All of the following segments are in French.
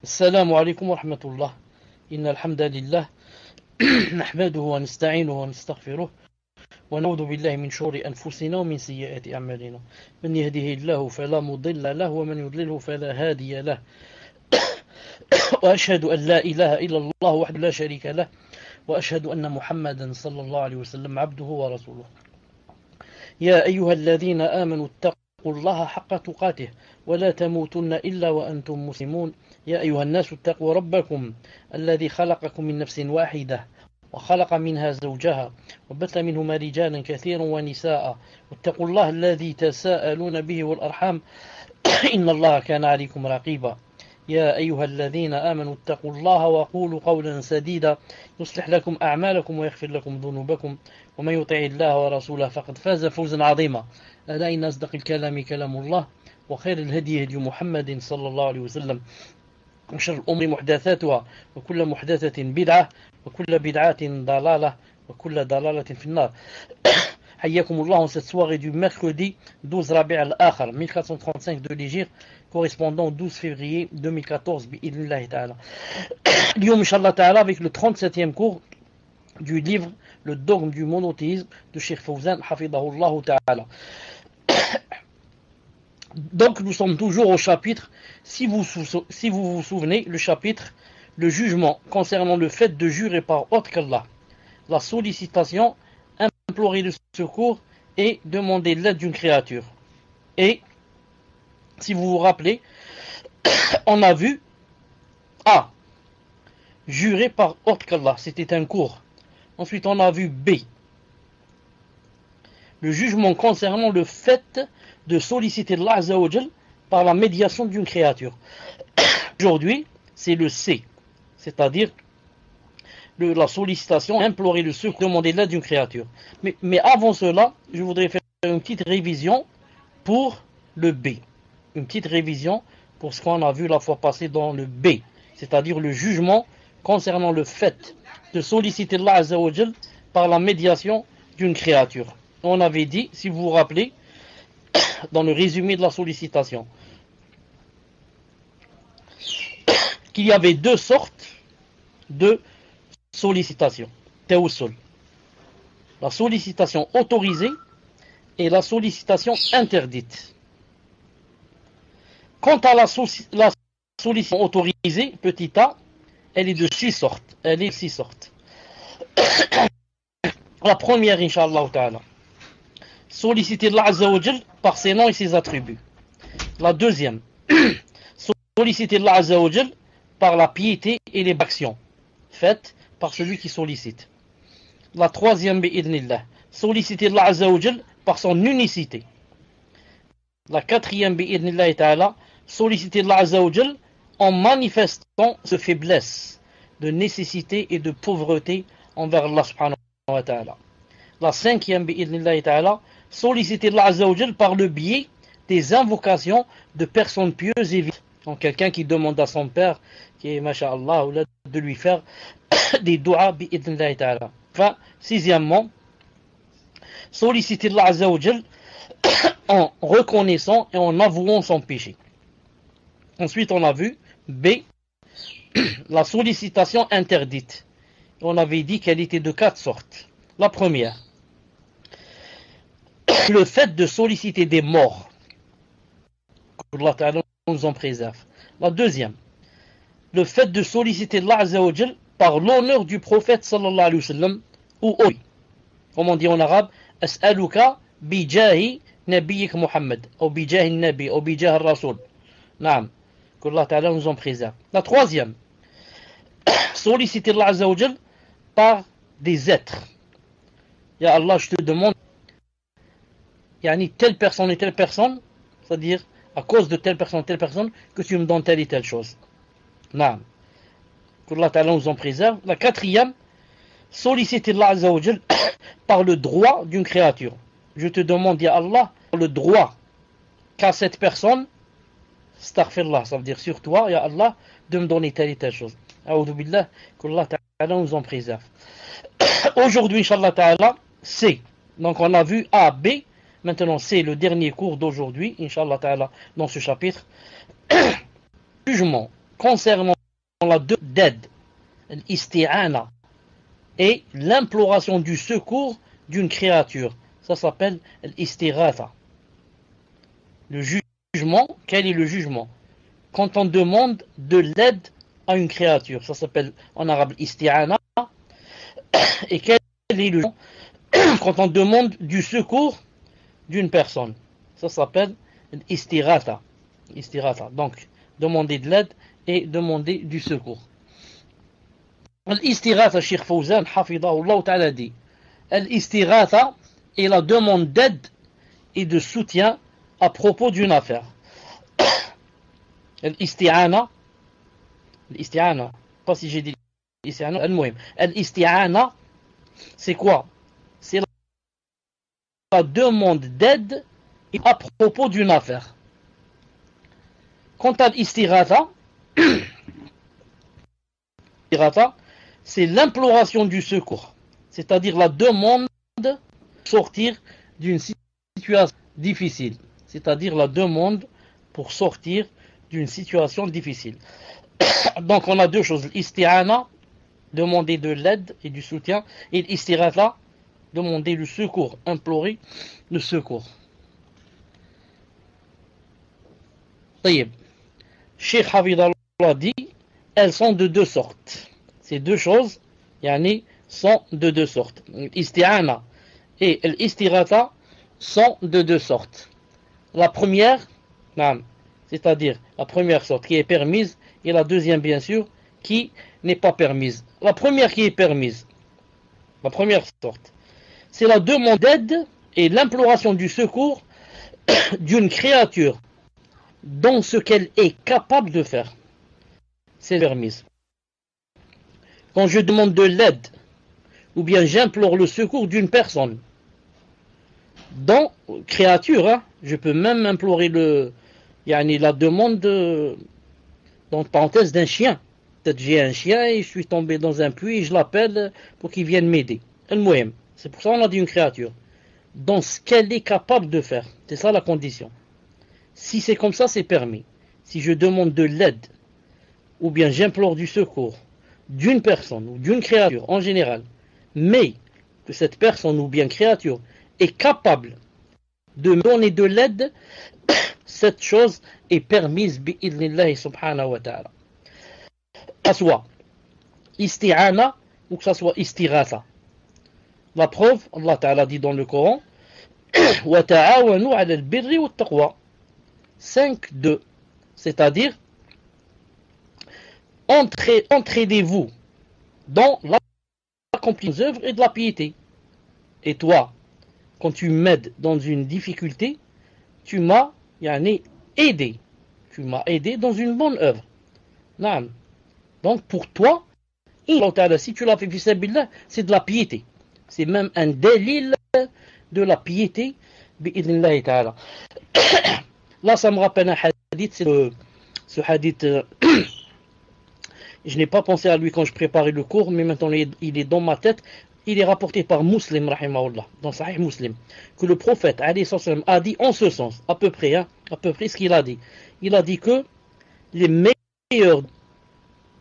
السلام عليكم ورحمة الله. إن الحمد لله نحمده ونستعينه ونستغفره ونعوذ بالله من شرور أنفسنا ومن سيئات أعمالنا. من يهده الله فلا مضل له ومن يضلله فلا هادي له. وأشهد أن لا إله إلا الله وحده لا شريك له وأشهد أن محمدا صلى الله عليه وسلم عبده ورسوله. يا أيها الذين آمنوا اتقوا الله حق تقاته ولا تموتن إلا وأنتم مسلمون. يا أيها الناس اتقوا ربكم الذي خلقكم من نفس واحدة وخلق منها زوجها وبث منهما رجالا كثيرا ونساء واتقوا الله الذي تساءلون به والأرحام إن الله كان عليكم رقيبا. يا أيها الذين آمنوا اتقوا الله وقولوا قولا سديدا يصلح لكم أعمالكم ويغفر لكم ذنوبكم ومن يطع الله ورسوله فقد فاز فوزا عظيما. ألا إن أصدق الكلام كلام الله وخير الهدي هدي محمد صلى الله عليه وسلم وشر الأمور محدثاتها وكل محدثة بدعة وكل بدعة ضلالة وكل ضلالة في النار. حياكم الله en cette soirée du mercredi 12 Rabi' al-Akhir 1435 de l'Hégire correspondant au 12 février 2014 bi'idhnillahi ta'ala. اليوم إن شاء الله تعالى avec le 37e cours du livre Le dogme du monothéisme de Cheikh Fawzan hafidahullah ta'ala. Donc nous sommes toujours au chapitre, si vous vous souvenez, le chapitre, le jugement concernant le fait de jurer par autre qu'Allah, la sollicitation, implorer le secours et demander l'aide d'une créature. Et, si vous vous rappelez, on a vu A, jurer par autre qu'Allah, c'était un cours. Ensuite on a vu B, le jugement concernant le fait de solliciter Allah Azza wa Jal par la médiation d'une créature. Aujourd'hui, c'est le C, c'est-à-dire la sollicitation, implorer le secours, demander l'aide d'une créature. Mais avant cela, je voudrais faire une petite révision pour le B. Une petite révision pour ce qu'on a vu la fois passée dans le B, c'est-à-dire le jugement concernant le fait de solliciter Allah Azza wa Jal par la médiation d'une créature. On avait dit, si vous vous rappelez, dans le résumé de la sollicitation, qu'il y avait deux sortes de sollicitation, tawassul. La sollicitation autorisée et la sollicitation interdite. Quant à la sollicitation autorisée, petit a, elle est de 6 sortes. La première, Inch'Allah ta'ala, solliciter Allah Azza wa Jal par ses noms et ses attributs. La deuxième, solliciter Allah Azza wa Jal par la piété et les actions faites par celui qui sollicite. La troisième, bi'idhnillah, solliciter Allah Azza wa Jal par son unicité. La quatrième, bi'idhnillah ta'ala, solliciter Allah Azza wa Jal en manifestant sa faiblesse, de nécessité et de pauvreté envers Allah subhanahu wa ta'ala. La cinquième, bi'idhnillah ta'ala, solliciter Allah Azza wa Jal par le biais des invocations de personnes pieuses et vives. Donc quelqu'un qui demande à son père, qui est masha'Allah, de lui faire des doigts bi'idhnillah ta'ala. Enfin, sixièmement, solliciter Allah Azza wa Jal en reconnaissant et en avouant son péché. Ensuite, on a vu B, la sollicitation interdite. On avait dit qu'elle était de 4 sortes. La première, le fait de solliciter des morts. Allah Ta'ala nous en préserve. La deuxième, le fait de solliciter Allah Azza wa Jal par l'honneur du prophète sallallahu alayhi wa sallam ou oui. Comme on dit en arabe, As'aluka bijahi nabiyik Muhammad, ou bijahi nabi, ou bijahi rasoul. Naam. qu'Allah Ta'ala nous en préserve. La troisième, solliciter Allah Azza wa Jal par des êtres. Ya Allah, je te demande, yani telle personne et telle personne, c'est-à-dire à cause de telle personne, que tu me donnes telle et telle chose. Naam. Qu'Allah Ta'ala nous en préserve. La quatrième, solliciter Allah Azza wa Jal par le droit d'une créature. Je te demande, Ya Allah, le droit qu'a cette personne, astaghfirullah, ça veut dire sur toi, Ya Allah, de me donner telle et telle chose. A'udhu billah, qu'Allah Ta'ala nous en préserve. Aujourd'hui, Inch'Allah Ta'ala, c'est, donc on a vu A, B, maintenant c'est le dernier cours d'aujourd'hui, Inch'Allah Ta'ala, dans ce chapitre. Jugement concernant la d'aide, l'isti'ana, et l'imploration du secours d'une créature. Ça s'appelle l'istighatha. Le jugement, quel est le jugement? Quand on demande de l'aide à une créature, ça s'appelle en arabe isti'ana. Et quel est le jugement quand on demande du secours d'une personne? Ça s'appelle l'istighatha. Donc, demander de l'aide et demander du secours. L'istighatha, Cheikh Fawzan, hafidahullah ta'ala dit, l'istighatha est la demande d'aide et de soutien à propos d'une affaire. L'isti'ana, pas si j'ai dit l'isti'ana, l'isti'ana, c'est quoi? C'est la demande d'aide à propos d'une affaire. Quant à l'istighatha, c'est l'imploration du secours, c'est-à-dire la demande de sortir d'une situation difficile, c'est-à-dire la demande pour sortir d'une situation difficile. Donc on a deux choses, l'isti'ana, demander de l'aide et du soutien, et l'istighatha, demander le secours, implorer le secours. Taïeb. Cheikh Hafidallah dit, elles sont de deux sortes. Ces deux choses, sont de deux sortes. L'isti'ana et l'istighatha sont de deux sortes. La première, c'est-à-dire la première sorte qui est permise, et la deuxième, bien sûr, qui n'est pas permise. La première qui est permise, la première sorte, c'est la demande d'aide et l'imploration du secours d'une créature dans ce qu'elle est capable de faire. C'est permise. Quand je demande de l'aide, ou bien j'implore le secours d'une personne, dans créature, je peux même implorer la demande dans parenthèse d'un chien. Peut-être j'ai un chien et je suis tombé dans un puits et je l'appelle pour qu'il vienne m'aider. C'est pour ça qu'on a dit une créature. Dans ce qu'elle est capable de faire. C'est ça la condition. Si c'est comme ça, c'est permis. Si je demande de l'aide, ou bien j'implore du secours d'une personne ou d'une créature en général, mais que cette personne ou bien créature est capable de me donner de l'aide, cette chose est permise bi'idnillahi subhanahu wa ta'ala. Que ce soit isti'ana ou que ce soit istighatha. La preuve, Allah ta'ala dit dans le Coran, wa ta'awanu 'ala al-birri wa at-taqwa. 5.2, c'est-à-dire entraidez-vous dans l'accomplissement des œuvres et de la piété. Et toi, quand tu m'aides dans une difficulté, tu m'as aidé. Tu m'as aidé dans une bonne œuvre. Donc pour toi, si tu l'as fait fissabillah, c'est de la piété. C'est même un délil de la piété. Bi'idnillahi ta'ala. Là, ça me rappelle un hadith, c'est ce hadith, je n'ai pas pensé à lui quand je préparais le cours, mais maintenant il est dans ma tête. Il est rapporté par Muslim, rahimahullah, dans Sahih Muslim, que le prophète a dit en ce sens, à peu près ce qu'il a dit. Il a dit que les meilleurs,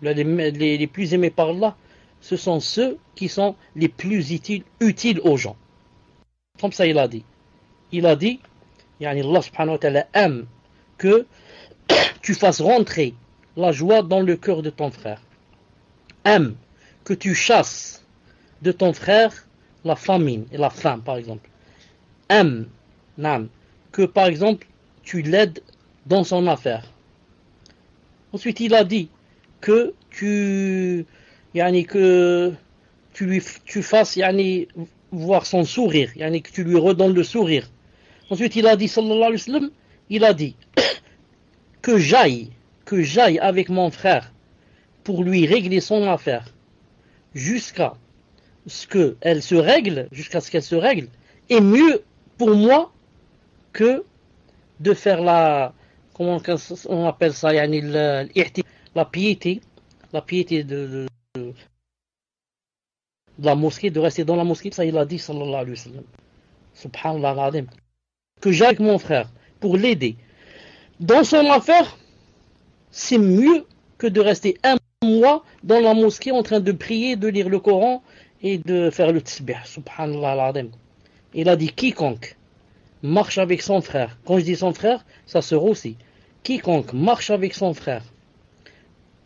les plus aimés par Allah, ce sont ceux qui sont les plus utiles aux gens. Comme ça, il a dit. Il a dit, Allah subhanahu wa ta'ala aime que tu fasses rentrer la joie dans le cœur de ton frère. Aime que tu chasses de ton frère la famine et la faim, par exemple. Aime que, par exemple, tu l'aides dans son affaire. Ensuite, il a dit que tu fasses voir son sourire, que tu lui redonnes le sourire. Ensuite, il a dit, sallallahu alayhi wa sallam, il a dit que j'aille avec mon frère pour lui régler son affaire jusqu'à ce qu'elle se règle, est mieux pour moi que de faire comment on appelle ça, la piété de la mosquée, de rester dans la mosquée. Ça, il a dit, sallallahu alayhi wa sallam. Subhanallah al-azim. Que j'aille avec mon frère pour l'aider dans son affaire, c'est mieux que de rester un mois dans la mosquée en train de prier, de lire le Coran et de faire le tasbih. Subhanallah al-Azim. Il a dit quiconque marche avec son frère. Quand je dis son frère, sa sœur aussi. Quiconque marche avec son frère,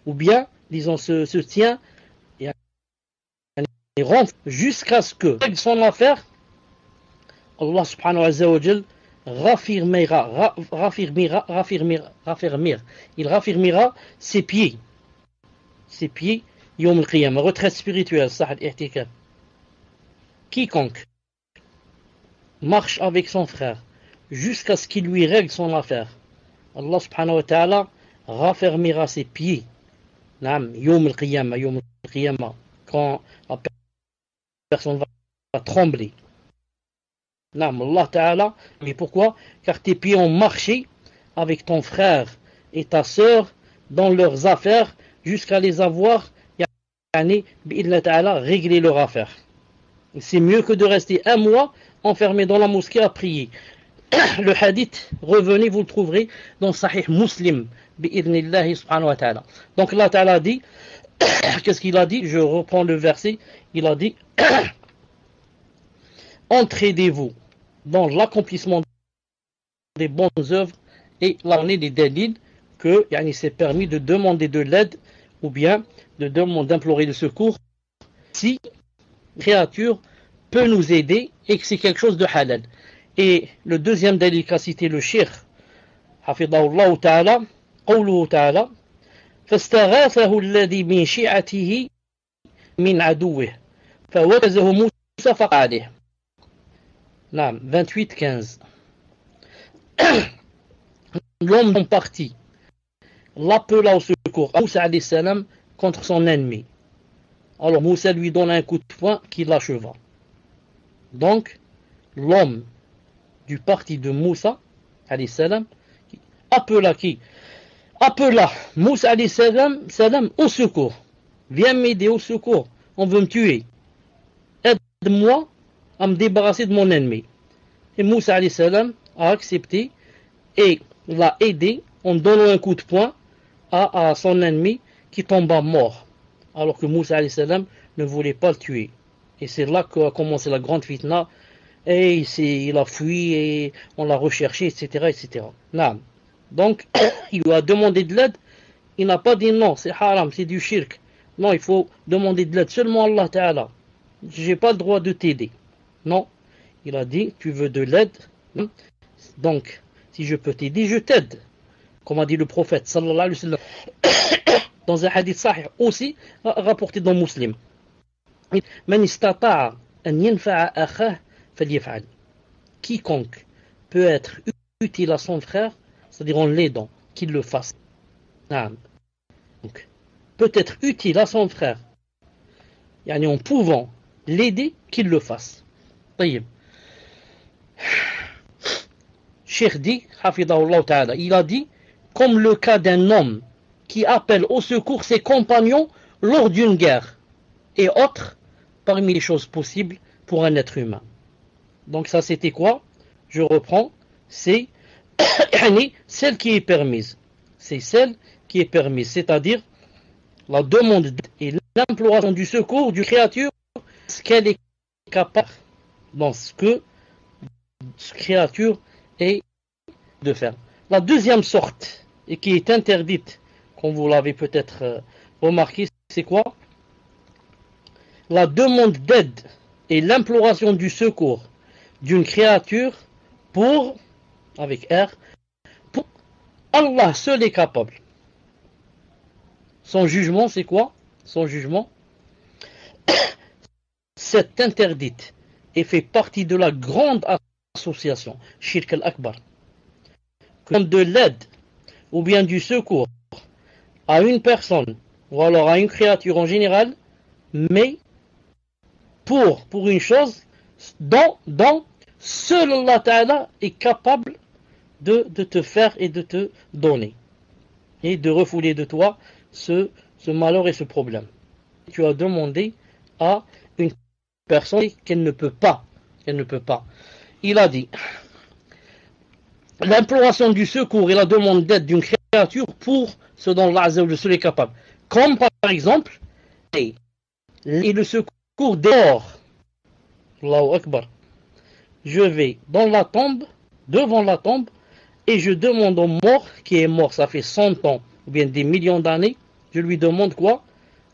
ou bien, disons, se tient et rentre jusqu'à ce que son affaire, Allah subhanahu wa ta'ala il raffermira ses pieds, yawm al-qiyamah, retraite spirituelle, sahad i'tikaf. Quiconque marche avec son frère jusqu'à ce qu'il lui règle son affaire, Allah subhanahu wa ta'ala raffermira ses pieds, yawm al-qiyamah, quand la personne va trembler. Allah ta'ala, mais pourquoi? Car tes pieds ont marché avec ton frère et ta sœur dans leurs affaires jusqu'à les avoir réglé leur affaire. C'est mieux que de rester un mois enfermé dans la mosquée à prier. Le hadith, revenez, vous le trouverez dans Sahih Muslim, bi'idhnillahi subhanahu wa ta'ala. Donc Allah ta'ala dit, qu'est-ce qu'il a dit? Je reprends le verset, il a dit entraidez-vous dans l'accomplissement des bonnes œuvres et l'année des dalils que c'est permis de demander de l'aide ou bien d'implorer le secours si la créature peut nous aider et que c'est quelque chose de halal. Et le deuxième dalil qu'a cité le cheikh hafidahullah ta'ala, qawluhu ta'ala فاستغاثه الذي من شيعته من عدوه فوكزه موسى فقع عليه. 28-15. L'homme parti l'appela au secours à Moussa alayhi salam contre son ennemi. Alors Moussa lui donne un coup de poing qui l'acheva. Donc l'homme du parti de Moussa alayhi salam appela qui? Appela Moussa alayhi salam au secours. Viens m'aider au secours, on veut me tuer. Aide-moi à me débarrasser de mon ennemi. Et Moussa alayhi salam a accepté et l'a aidé en donnant un coup de poing à son ennemi qui tomba mort. Alors que Moussa alayhi salam ne voulait pas le tuer. Et c'est là qu'a commencé la grande fitna. Et il a fui et on l'a recherché, etc. etc. Donc, il lui a demandé de l'aide. Il n'a pas dit non, c'est haram, c'est du shirk. Non, il faut demander de l'aide seulement à Allah Ta'ala. Je n'ai pas le droit de t'aider. Non, il a dit, tu veux de l'aide. Donc, si je peux t'aider, je t'aide. Comme a dit le prophète, sallallahu alayhi wa sallam, dans un hadith sahih aussi, rapporté dans Muslim. Man istata'a an yanfa'a akhah falyaf'al. Quiconque peut être utile à son frère, c'est-à-dire en l'aidant, qu'il le fasse. Donc, peut être utile à son frère, en pouvant l'aider, qu'il le fasse. Cheikh dit, hafidahullah ta'ala, il a dit, comme le cas d'un homme qui appelle au secours ses compagnons lors d'une guerre, et autres parmi les choses possibles pour un être humain. Donc ça c'était quoi? Je reprends, c'est celle qui est permise. C'est celle qui est permise, c'est-à-dire la demande et l'imploration du secours du créature, ce qu'elle est capable, dans ce que cette créature est de faire. La deuxième sorte, et qui est interdite, comme vous l'avez peut-être remarqué, c'est quoi? La demande d'aide et l'imploration du secours d'une créature pour, avec R, pour Allah seul est capable. Son jugement, c'est quoi? Son jugement, c'est interdite et fait partie de la grande association, Shirk al-Akbar. Comme de l'aide ou bien du secours à une personne ou alors à une créature en général, mais pour une chose dont seul Allah Ta'ala est capable de te faire et de te donner et de refouler de toi ce malheur et ce problème. Tu as demandé à une personne qu'elle ne peut pas. Il a dit l'imploration du secours et la demande d'aide d'une créature pour ce dont Allah Azza wa Jalla seul est capable. Comme par exemple, et le secours des morts. Allahu Akbar. Je vais dans la tombe, devant la tombe, et je demande au mort, qui est mort, ça fait 100 ans, ou bien des millions d'années, je lui demande quoi?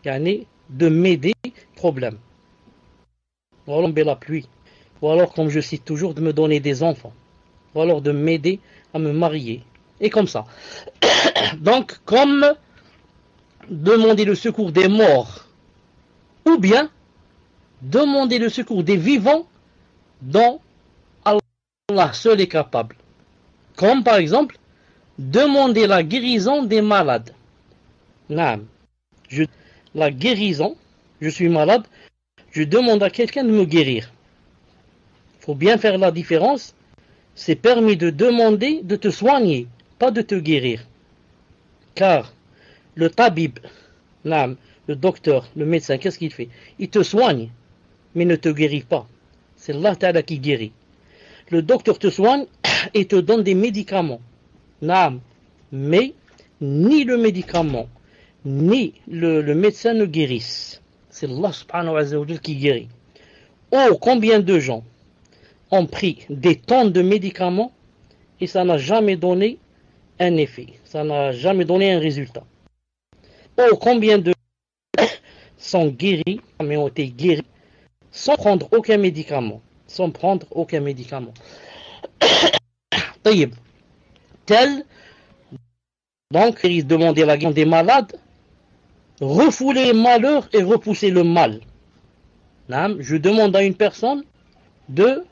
De m'aider, problème. Ou alors la pluie. Ou alors, comme je cite toujours, de me donner des enfants. Ou alors de m'aider à me marier. Et comme ça. Donc, comme demander le secours des morts, ou bien demander le secours des vivants dont Allah seul est capable. Comme par exemple, demander la guérison des malades. Naam. La guérison, je suis malade, je demande à quelqu'un de me guérir. Il faut bien faire la différence. C'est permis de demander de te soigner, pas de te guérir. Car le tabib, naam, le docteur, le médecin, qu'est-ce qu'il fait? Il te soigne, mais ne te guérit pas. C'est Allah Ta'ala qui guérit. Le docteur te soigne et te donne des médicaments. Naam. Mais ni le médicament, ni le médecin ne guérissent. C'est Allah subhanahu wa ta'ala qui guérit. Oh, combien de gens ont pris des tonnes de médicaments et ça n'a jamais donné un effet. Ça n'a jamais donné un résultat. Oh, combien de gens sont guéris, mais ont été guéris sans prendre aucun médicament. Sans prendre aucun médicament. Tel, donc, il demandait la guérison des malades, refouler les malheurs et repousser le mal. Je demande à une personne de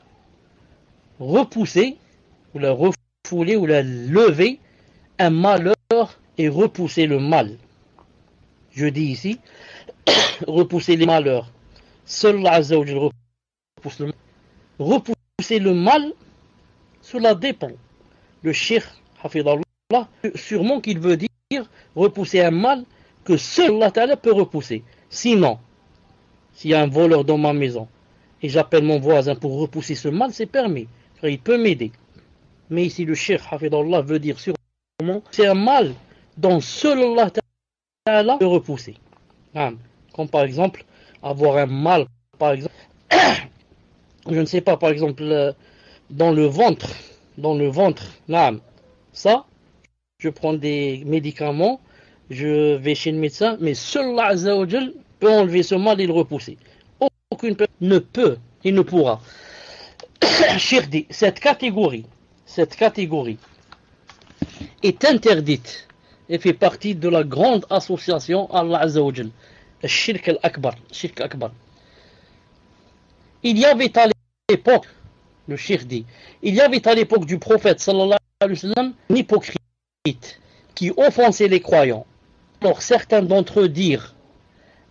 repousser, ou la refouler, ou la lever, un malheur et repousser le mal. Je dis ici, repousser les malheurs. Seul Allah Azza wa Jalla repousse le mal. Repousser le mal, cela dépend. Le cheikh, hafidallah, sûrement qu'il veut dire repousser un mal que seul Allah Ta'ala peut repousser. Sinon, s'il y a un voleur dans ma maison et j'appelle mon voisin pour repousser ce mal, c'est permis. Il peut m'aider. Mais ici, le cheikh, hafidallah, veut dire sûrement c'est un mal dont seul Allah Ta'ala peut repousser. Comme par exemple, avoir un mal, par exemple, je ne sais pas, par exemple, dans le ventre, ça, je prends des médicaments, je vais chez le médecin, mais seul Allah Azza wa Jal peut enlever ce mal et le repousser. Aucune personne ne peut et ne pourra. Shirdi, cette catégorie est interdite et fait partie de la grande association Allah Azza wa Jal, le shirk al-akbar. Il y avait à l'époque, le cheikh dit, il y avait à l'époque du prophète sallallahu alayhi wa sallam un hypocrite qui offensait les croyants. Alors certains d'entre eux dirent,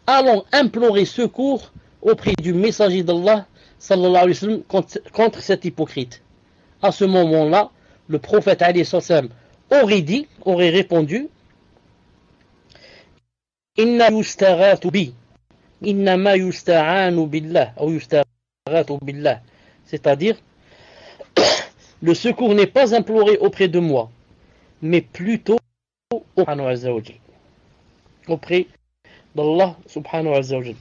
allons implorer secours auprès du messager d'Allah sallallahu alayhi wa sallam contre cet hypocrite. À ce moment-là, le prophète alayhi wa sallam aurait répondu, inna yustaghathu bi, innama yusta'anu billah, ou yustaghathu billah. C'est-à-dire, le secours n'est pas imploré auprès de moi, mais plutôt auprès d'Allah subhanahu wa ta'ala.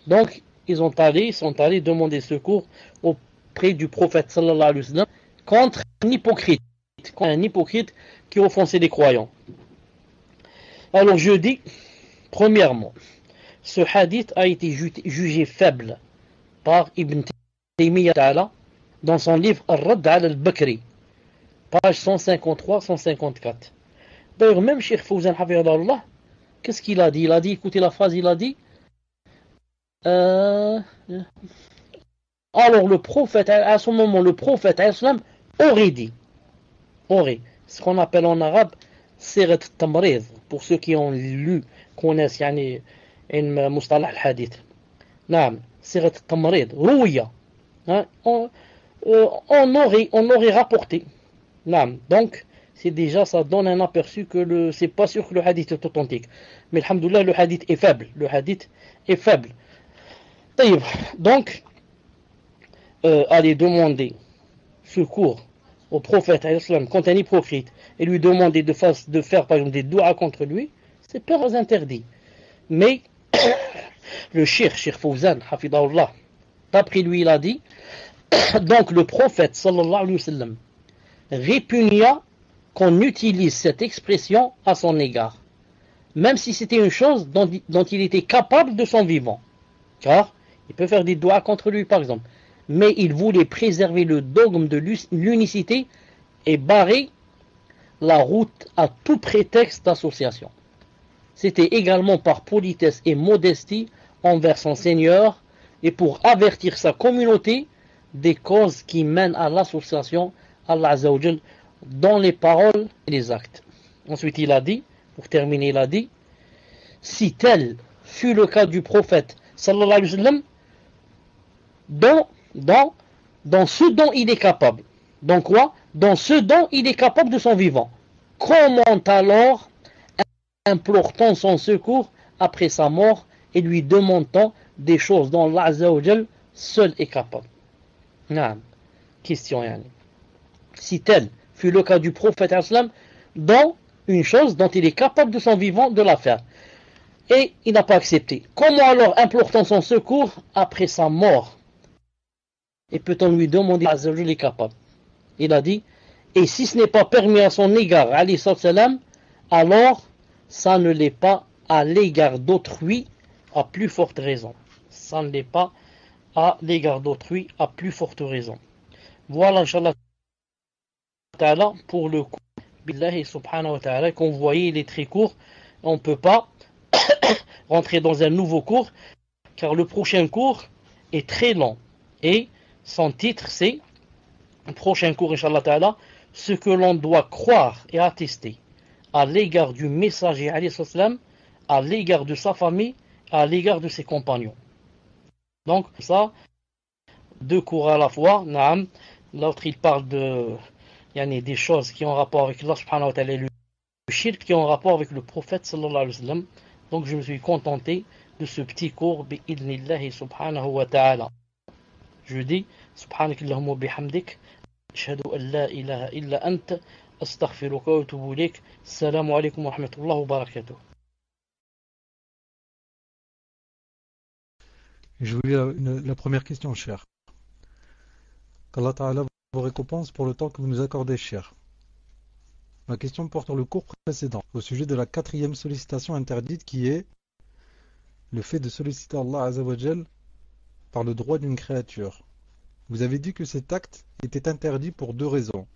Donc, ils sont allés demander secours auprès du prophète sallallahu alayhi wa sallam contre un hypocrite qui offensait les croyants. Alors je dis, premièrement, ce hadith a été jugé faible par Ibn Taymiyyah Ta'ala dans son livre Ar-Radd ala al-Bakri, page 153-154. D'ailleurs, même Cheikh Fawzan Hafidhahullah, qu'est-ce qu'il a dit? Il a dit, écoutez la phrase, il a dit alors le prophète, à ce moment, le prophète aurait dit, ce qu'on appelle en arabe Sirat Tamrid, pour ceux qui ont lu, connaissent yani mustalah al-hadith. Naam, Sirat Tamrid, Rouya. On aurait rapporté. Naam. Donc, c'est déjà, ça donne un aperçu que c'est pas sûr que le hadith est authentique. Mais alhamdoulilah, le hadith est faible. Donc, allez demander secours au prophète quand un hypocrite et lui demander de faire par exemple des doigts contre lui, c'est pas interdit. Mais le Cheikh Fawzan, hafidahullah, d'après lui il a dit, donc le prophète sallallahu alayhi wa sallam répugna qu'on utilise cette expression à son égard, même si c'était une chose dont il était capable de son vivant, car il peut faire des doigts contre lui par exemple, mais il voulait préserver le dogme de l'unicité et barrer la route à tout prétexte d'association. C'était également par politesse et modestie envers son Seigneur et pour avertir sa communauté des causes qui mènent à l'association Allah Azza wa Jal dans les paroles et les actes. Ensuite il a dit, pour terminer il a dit, si tel fut le cas du prophète sallallahu alayhi wa sallam dans ce dont il est capable. Donc quoi? Dans ce dont il est capable de son vivant. Comment alors implore-t-on son secours après sa mort et lui demande-t-on des choses dont Allah Azza wa Jal seul est capable? Question yani. Si tel fut le cas du prophète dans une chose dont il est capable de son vivant de la faire et il n'a pas accepté, comment alors implore-t-on son secours après sa mort et peut-on lui demander si Azza wa Jal est capable? Il a dit, et si ce n'est pas permis à son égard alayhi salam, alors ça ne l'est pas à l'égard d'autrui à plus forte raison. Ça ne l'est pas à l'égard d'autrui à plus forte raison. Voilà, Inch'Allah ta'ala, pour le cours. Billahi subhanahu wa ta'ala, comme vous voyez, il est très court. On ne peut pas rentrer dans un nouveau cours, car le prochain cours est très long. Et son titre, c'est, le prochain cours, Inch'Allah ta'ala, ce que l'on doit croire et attester à l'égard du messager, alayhi salam, à l'égard de sa famille, à l'égard de ses compagnons. Donc, ça, deux cours à la fois. Naam. L'autre, il parle des choses qui ont rapport avec Allah subhanahu wa ta'ala, le shirk qui ont rapport avec le prophète sallallahu alayhi wa sallam. Donc, je me suis contenté de ce petit cours, bi'idnillahi subhanahu wa ta'ala. Je dis, subhanakallahumma bihamdik, ashhadu an la ilaha illa anta, astaghfiruka wa atubu ilayk. Assalamu alaykum wa rahmatullahi wa barakatuh. Je voulais la première question, cher. Qu'Allah Ta'ala vous récompense pour le temps que vous nous accordez, cher. Ma question porte sur le cours précédent, au sujet de la 4e sollicitation interdite qui est le fait de solliciter Allah Azza wa Jal par le droit d'une créature. Vous avez dit que cet acte était interdit pour deux raisons.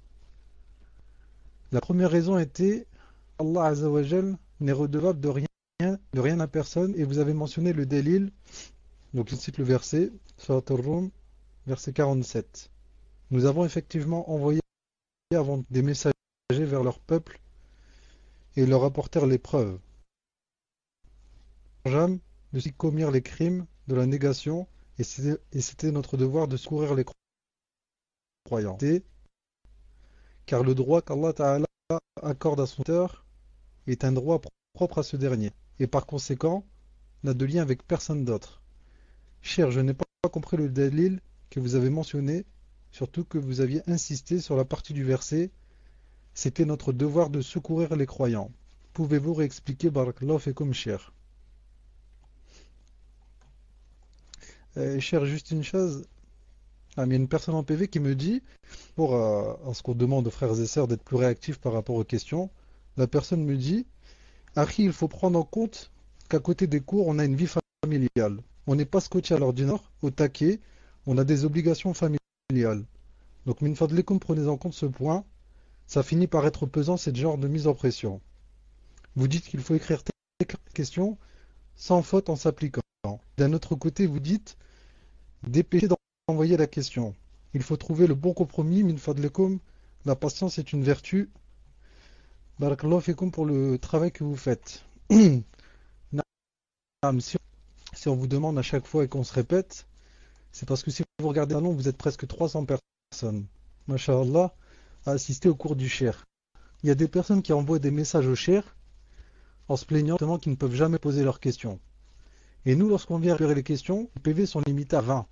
La première raison était Allah Azza wa Jal n'est redevable de rien à personne, et vous avez mentionné le délil. Donc je cite le verset, Surat Ar-Rum, verset 47. Nous avons effectivement envoyé avant des messagers vers leur peuple et leur apportèrent les preuves. Jamais de s'y commirent les crimes de la négation, et c'était notre devoir de secourir les croyants. Car le droit qu'Allah Ta'ala accorde à son auteur est un droit propre à ce dernier, et par conséquent n'a de lien avec personne d'autre. Cher, je n'ai pas compris le dalil que vous avez mentionné, surtout que vous aviez insisté sur la partie du verset « C'était notre devoir de secourir les croyants ». Pouvez-vous réexpliquer, barakallahu fikum, cher? Cher, juste une chose, il y a une personne en PV qui me dit, pour à ce qu'on demande aux frères et sœurs d'être plus réactifs par rapport aux questions, la personne me dit « Akhi, il faut prendre en compte qu'à côté des cours, on a une vie familiale. On n'est pas scotché à l'ordinaire, au taquet, on a des obligations familiales. Donc, min fadlikum, prenez en compte ce point, ça finit par être pesant, cette genre de mise en pression. Vous dites qu'il faut écrire des questions sans faute en s'appliquant. D'un autre côté, vous dites dépêchez d'envoyer la question. Il faut trouver le bon compromis, min fadlikum, la patience est une vertu. Barakallahu fikum pour le travail que vous faites. Si on vous demande à chaque fois et qu'on se répète, c'est parce que si vous regardez un long, vous êtes presque 300 personnes, masha'Allah, à assister au cours du cher. Il y a des personnes qui envoient des messages au cher en se plaignant qu'ils ne peuvent jamais poser leurs questions. Et nous, lorsqu'on vient récupérer les questions, les PV sont limités à 20.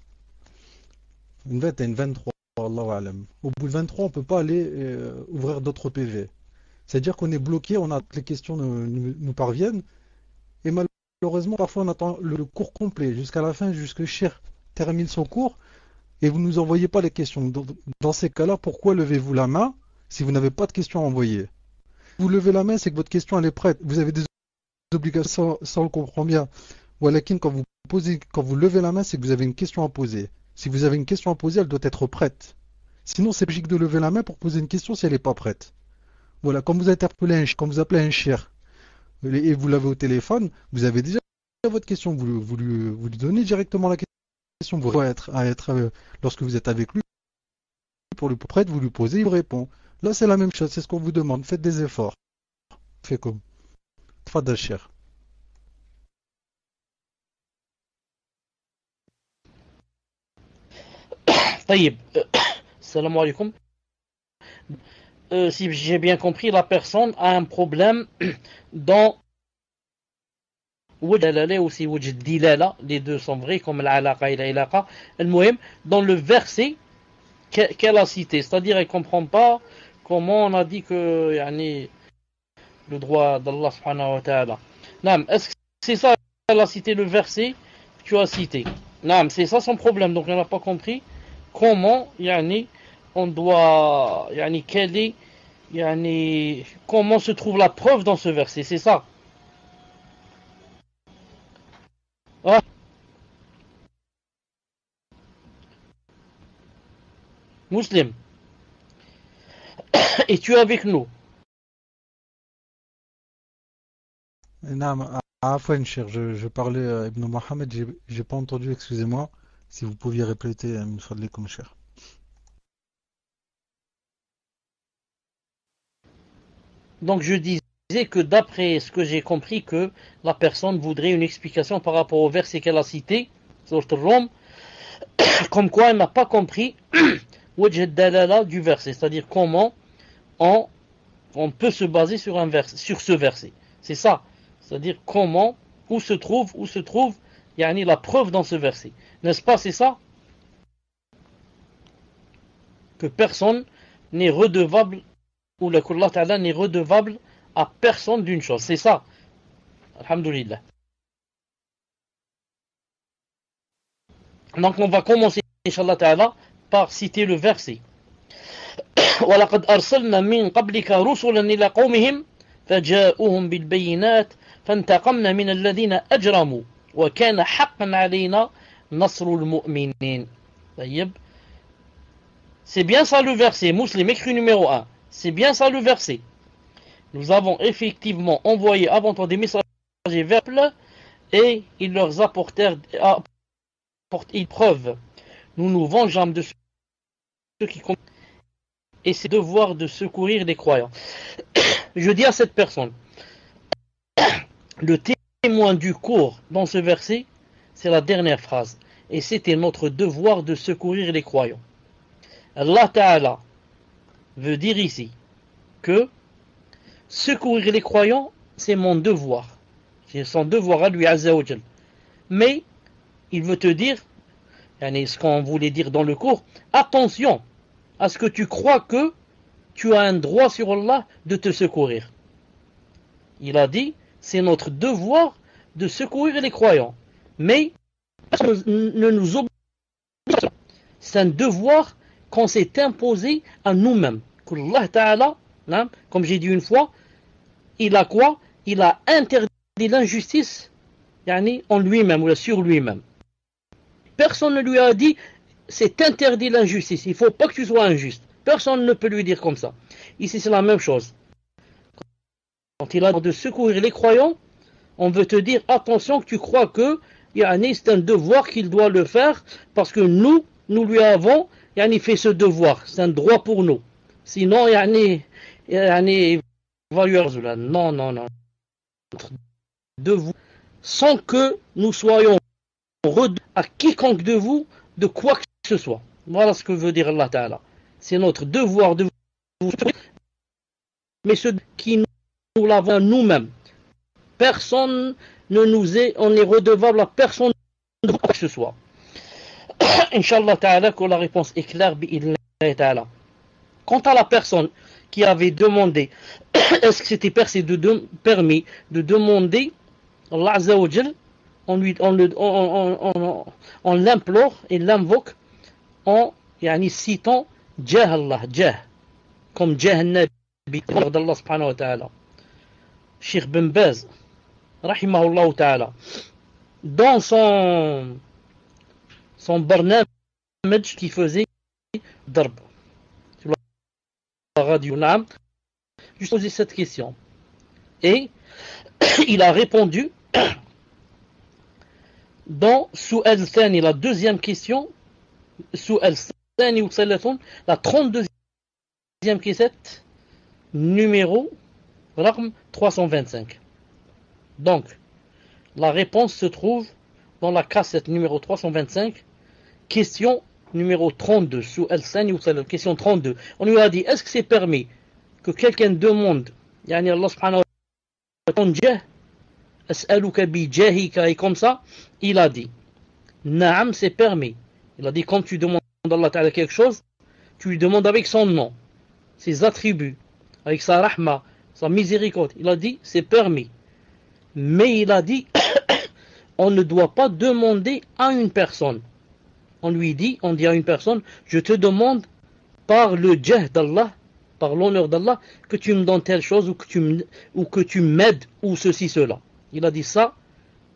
Une vingtaine, 23. Allahu a'lam. Au bout de 23, on ne peut pas aller ouvrir d'autres PV. C'est-à-dire qu'on est bloqué, les questions nous parviennent, et malheureusement, parfois on attend le cours complet, jusqu'à la fin, jusque Cheikh termine son cours, et vous ne nous envoyez pas les questions. Dans ces cas-là, pourquoi levez-vous la main si vous n'avez pas de questions à envoyer? Vous levez la main, c'est que votre question elle est prête. Vous avez des obligations, ça on le comprend bien. Walakin, quand vous levez la main, c'est que vous avez une question à poser. Si vous avez une question à poser, elle doit être prête. Sinon, c'est logique de lever la main pour poser une question si elle n'est pas prête. Voilà, quand vous quand vous appelez un cheikh et vous l'avez au téléphone, vous avez déjà votre question. Vous lui donnez directement la question. Vous lorsque vous êtes avec lui, pour lui prête, vous lui posez, il vous répond. Là, c'est la même chose, c'est ce qu'on vous demande. Faites des efforts. Faites comme. Tfadal cheikh. طيب. Salam alaikum. Si j'ai bien compris, la personne a un problème dans وجه aussi وجه الدلالة, les deux sont vrais comme العلاقة et العلاقة. المهم, dans le verset qu'elle a cité, c'est-à-dire elle ne comprend pas comment on a dit que yani, le droit d'Allah subhanahu wa ta'ala. Est-ce que c'est ça qu'elle a cité, le verset que tu as cité? C'est ça son problème, donc elle n'a pas compris comment yani, on doit yani, quel est yani, comment se trouve la preuve dans ce verset, c'est ça. Ah. Muslim, es-tu avec nous? Afwan, cher, je parlais à Ibn Mohamed, j'ai pas entendu, excusez-moi. Si vous pouviez répéter une fois de comme cher. Donc je disais que d'après ce que j'ai compris, que la personne voudrait une explication par rapport au verset qu'elle a cité, comme quoi elle n'a pas compris wajh dalala du verset, c'est-à-dire comment on peut se baser sur ce verset. C'est ça, c'est-à-dire comment, où se trouve yani, la preuve dans ce verset. N'est-ce pas, c'est ça? Que personne n'est redevable, ou qu'Allah Ta'ala n'est redevable à personne d'une chose. C'est ça. Alhamdulillah. Donc on va commencer, Inch'Allah Ta'ala, par citer le verset. وَلَقَدْ أَرْسَلْنَا مِنْ قَبْلِكَ رُسُلًا إِلَى قَوْمِهِمْ فَجَاءُوهُمْ بِالْبَيِّنَاتِ فَانْتَقَمْنَا مِنَ الَّذِينَ أَجْرَمُوا وَكَانَ حَقًّا عَلَيْنَا نَصْرُ الْمُؤْمِنِينَ. C'est bien ça le verset, Muslim, écrit numéro 1. C'est bien ça le verset. Nous avons effectivement envoyé avant toi des messagers vers eux et ils leur apportèrent une preuve. Nous nous vengeâmes de ceux qui comptent et c'est devoir de secourir les croyants. Je dis à cette personne, le témoin du cours dans ce verset, c'est la dernière phrase. Et c'était notre devoir de secourir les croyants. Allah Ta'ala veut dire ici que secourir les croyants, c'est mon devoir. C'est son devoir à lui, Azza wa Jal. Mais il veut te dire, ce qu'on voulait dire dans le cours, attention à ce que tu crois que tu as un droit sur Allah de te secourir. Il a dit, c'est notre devoir de secourir les croyants. Mais ne nous oblige pas. C'est un devoir qu'on s'est imposé à nous-mêmes. Qu'Allah Ta'ala, comme j'ai dit une fois, il a quoi? Il a interdit l'injustice en lui-même ou sur lui-même. Personne ne lui a dit c'est interdit l'injustice, il ne faut pas que tu sois injuste. Personne ne peut lui dire comme ça. Ici c'est la même chose. Quand il a de secourir les croyants, on veut te dire attention que tu crois que c'est un devoir qu'il doit le faire parce que nous lui avons fait ce devoir. C'est un droit pour nous. Sinon, il va lui dire non. De vous, sans que nous soyons redevables à quiconque de vous de quoi que ce soit. Voilà ce que veut dire Allah Ta'ala. C'est notre devoir de vous, mais ce qui nous l'avons nous-mêmes. Personne ne nous est, on est redevable à personne de quoi que ce soit. Inch'Allah Ta'ala, que la réponse est claire, bi'illah. ta'ala. Quant à la personne qui avait demandé, est-ce que c'était permis de demander Allah Azza wa Jal, on l'implore et l'invoque en citant Jah Allah, Jah, comme Jah al-Nabi d'Allah subhanahu wa ta'ala. Cheikh Ben Baz, rahimahullah ta'ala, dans son barnamij qui faisait Darb sur la radio, je posais cette question et il a répondu dans Su'al Thani, la deuxième question, Su'al Thani ou Salaton, la 32e cassette, numéro 325. Donc, la réponse se trouve dans la cassette numéro 325, question numéro 32, Su'al Thani ou Salaton, question 32. On lui a dit, est-ce que c'est permis que quelqu'un demande, yani Allah subhanahu wa ta'ala, as'aluka bi jahika, et comme ça, il a dit, Naam, c'est permis. Il a dit, quand tu demandes à Allah ta'ala quelque chose, tu lui demandes avec son nom, ses attributs, avec sa rahma, sa miséricorde. Il a dit, c'est permis. Mais il a dit, on ne doit pas demander à une personne. On dit à une personne, je te demande par le jah d'Allah, par l'honneur d'Allah, que tu me donnes telle chose ou que tu m'aides ou ceci, cela. Il a dit ça,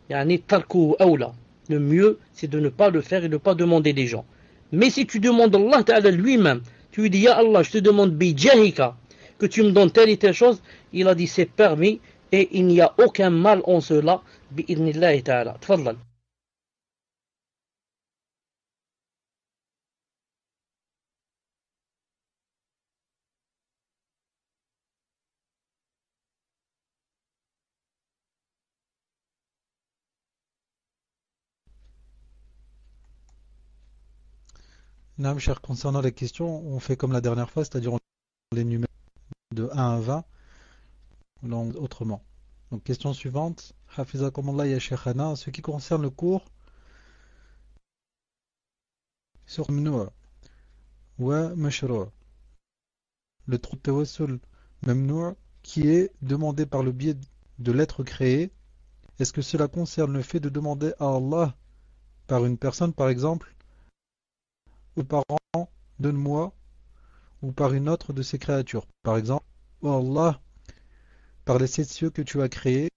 yani tarku awla. Le mieux, c'est de ne pas le faire et de ne pas demander des gens. Mais si tu demandes à Allah Ta'ala lui-même, tu lui dis, Ya Allah, je te demande bi jahika, que tu me donnes telle et telle chose, il a dit c'est permis et il n'y a aucun mal en cela, bi idnillahi ta'ala. Tfadlal. Non, cher, concernant les questions, on fait comme la dernière fois, c'est-à-dire on les numéros de 1 à 20, non, autrement. Donc, question suivante. Hafizakumullah ya Sheikhana, ce qui concerne le cours sur Mamnou' wa Mashru', le tawassul Mamnou' qui est demandé par le biais de l'être créé, est-ce que cela concerne le fait de demander à Allah par une personne, par exemple, ou par an, donne-moi, ou par une autre de ses créatures. Par exemple, oh Allah, par les 7 cieux que tu as créés,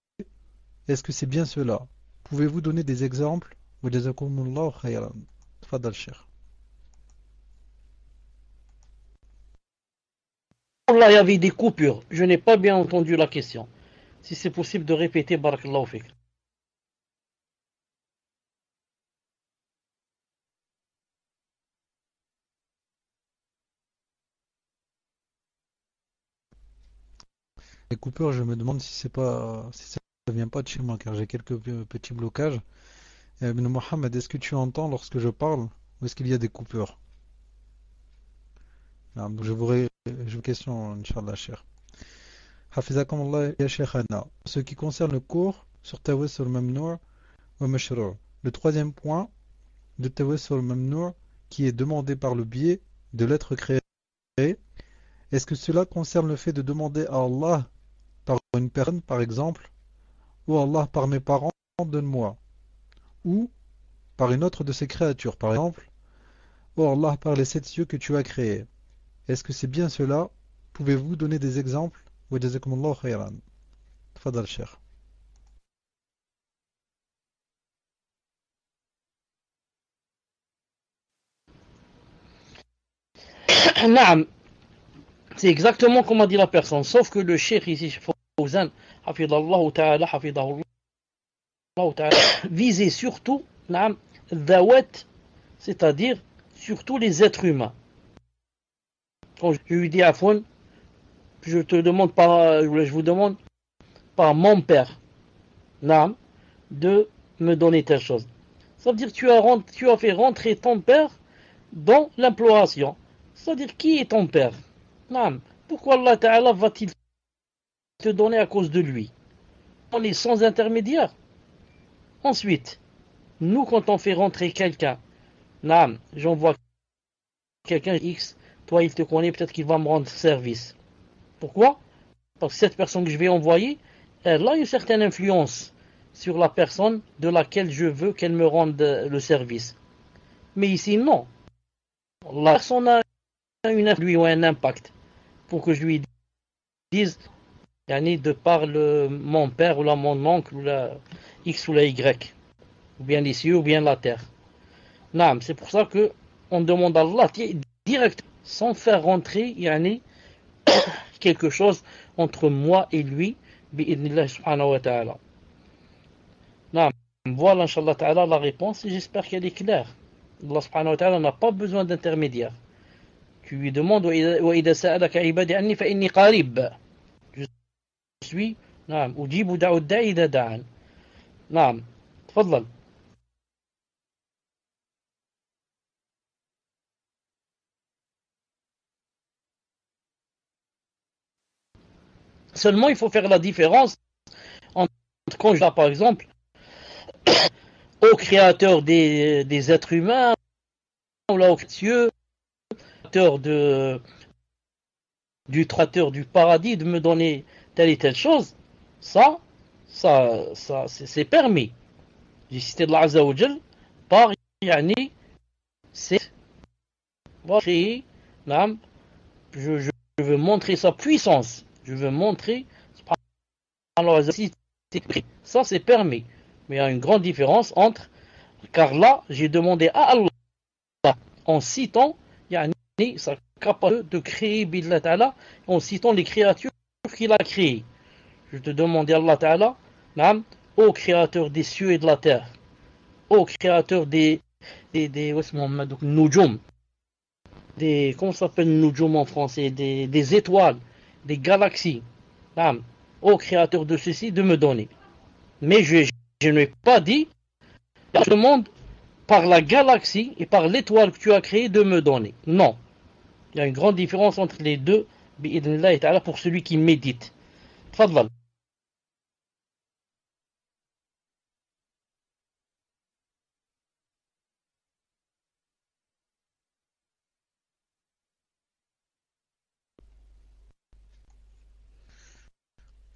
est-ce que c'est bien cela? Pouvez-vous donner des exemples? Wa jazakumullahu khayran. Tfadal Cheikh. Là, il y avait des coupures. Je n'ai pas bien entendu la question. Si c'est possible de répéter, barakallahu fik. Les coupures, je me demande si ça vient pas de chez moi, car j'ai quelques petits blocages. Ibn Mohammed, est-ce que tu entends lorsque je parle, ou est-ce qu'il y a des coupures? Non, je vous question, Inch'Allah, cher. Hafizakumullah ya Sheikhana. Ce qui concerne le cours sur Tawassul Mamnou' wa Mashru'. Le troisième point de Tawassul Mamnou' qui est demandé par le biais de l'être créé. Est-ce que cela concerne le fait de demander à Allah par une personne, par exemple, ou Allah par mes parents, donne-moi, ou par une autre de ses créatures, par exemple, ou Allah par les 7 cieux que tu as créés? Est-ce que c'est bien cela? Pouvez-vous donner des exemples? Wa jazakumullahu khayran. Tfadal Cheikh. Naam, c'est exactement comme a dit la personne, sauf que le cheikh ici, Fawzan, hafidallahu ta'ala, hafidahullah ta'ala, visait surtout, naam, dhawat, c'est-à-dire surtout les êtres humains. Quand je lui dis Afwan, je vous demande par mon père, naam, de me donner telle chose. Ça veut dire que tu as fait rentrer ton père dans l'imploration. C'est-à-dire, qui est ton père? Naam. Pourquoi Allah Ta'ala va-t-il te donner à cause de lui? On est sans intermédiaire. Ensuite, nous, quand on fait rentrer quelqu'un, naam, j'envoie quelqu'un X toi il te connaît, peut-être qu'il va me rendre service. Pourquoi? Parce que cette personne que je vais envoyer, elle a une certaine influence sur la personne de laquelle je veux qu'elle me rende le service. Mais ici, non. La personne a lui ou un impact pour que je lui dise, de par mon père ou mon oncle ou la X ou la Y, ou bien les cieux ou bien la terre. Non, c'est pour ça que on demande à Allah direct, sans faire rentrer quelque chose entre moi et lui, bi'idnillah subhanahu wa ta'ala. Non, voilà, inshallah ta'ala, la réponse et j'espère qu'elle est claire. Allah subhanahu wa ta'ala n'a pas besoin d'intermédiaire. Tu lui demandes وَإِذَا سَأَلَكَ عِبَادِي عَنِّي فَإِنِّي قَرِيبٌ. Je suis, نعم, أجيب دعوة الداعي إذا دعان. نعم, تفضل. Seulement, il faut faire la différence entre quand je dis, par exemple, au créateur des êtres humains, ou là au cieux, du traiteur du paradis, de me donner telle et telle chose, ça c'est permis. J'ai cité de l'Azza wa Jal par c'est je veux montrer sa puissance, je veux montrer ça c'est permis. Mais il y a une grande différence entre, car là j'ai demandé à Allah en citant sa capacité de créer billah ta'ala, en citant les créatures qu'il a créées. Je te demandais à Allah ta'ala, ô créateur des cieux et de la terre, ô créateur des nujum, comment ça s'appelle nujum en français, des étoiles, des galaxies, ô créateur de ceci, de me donner. Mais je n'ai pas dit, je demande par la galaxie et par l'étoile que tu as créée de me donner. Non. Il y a une grande différence entre les deux, bi'idhnillah ta'ala, pour celui qui médite. Tfadlal.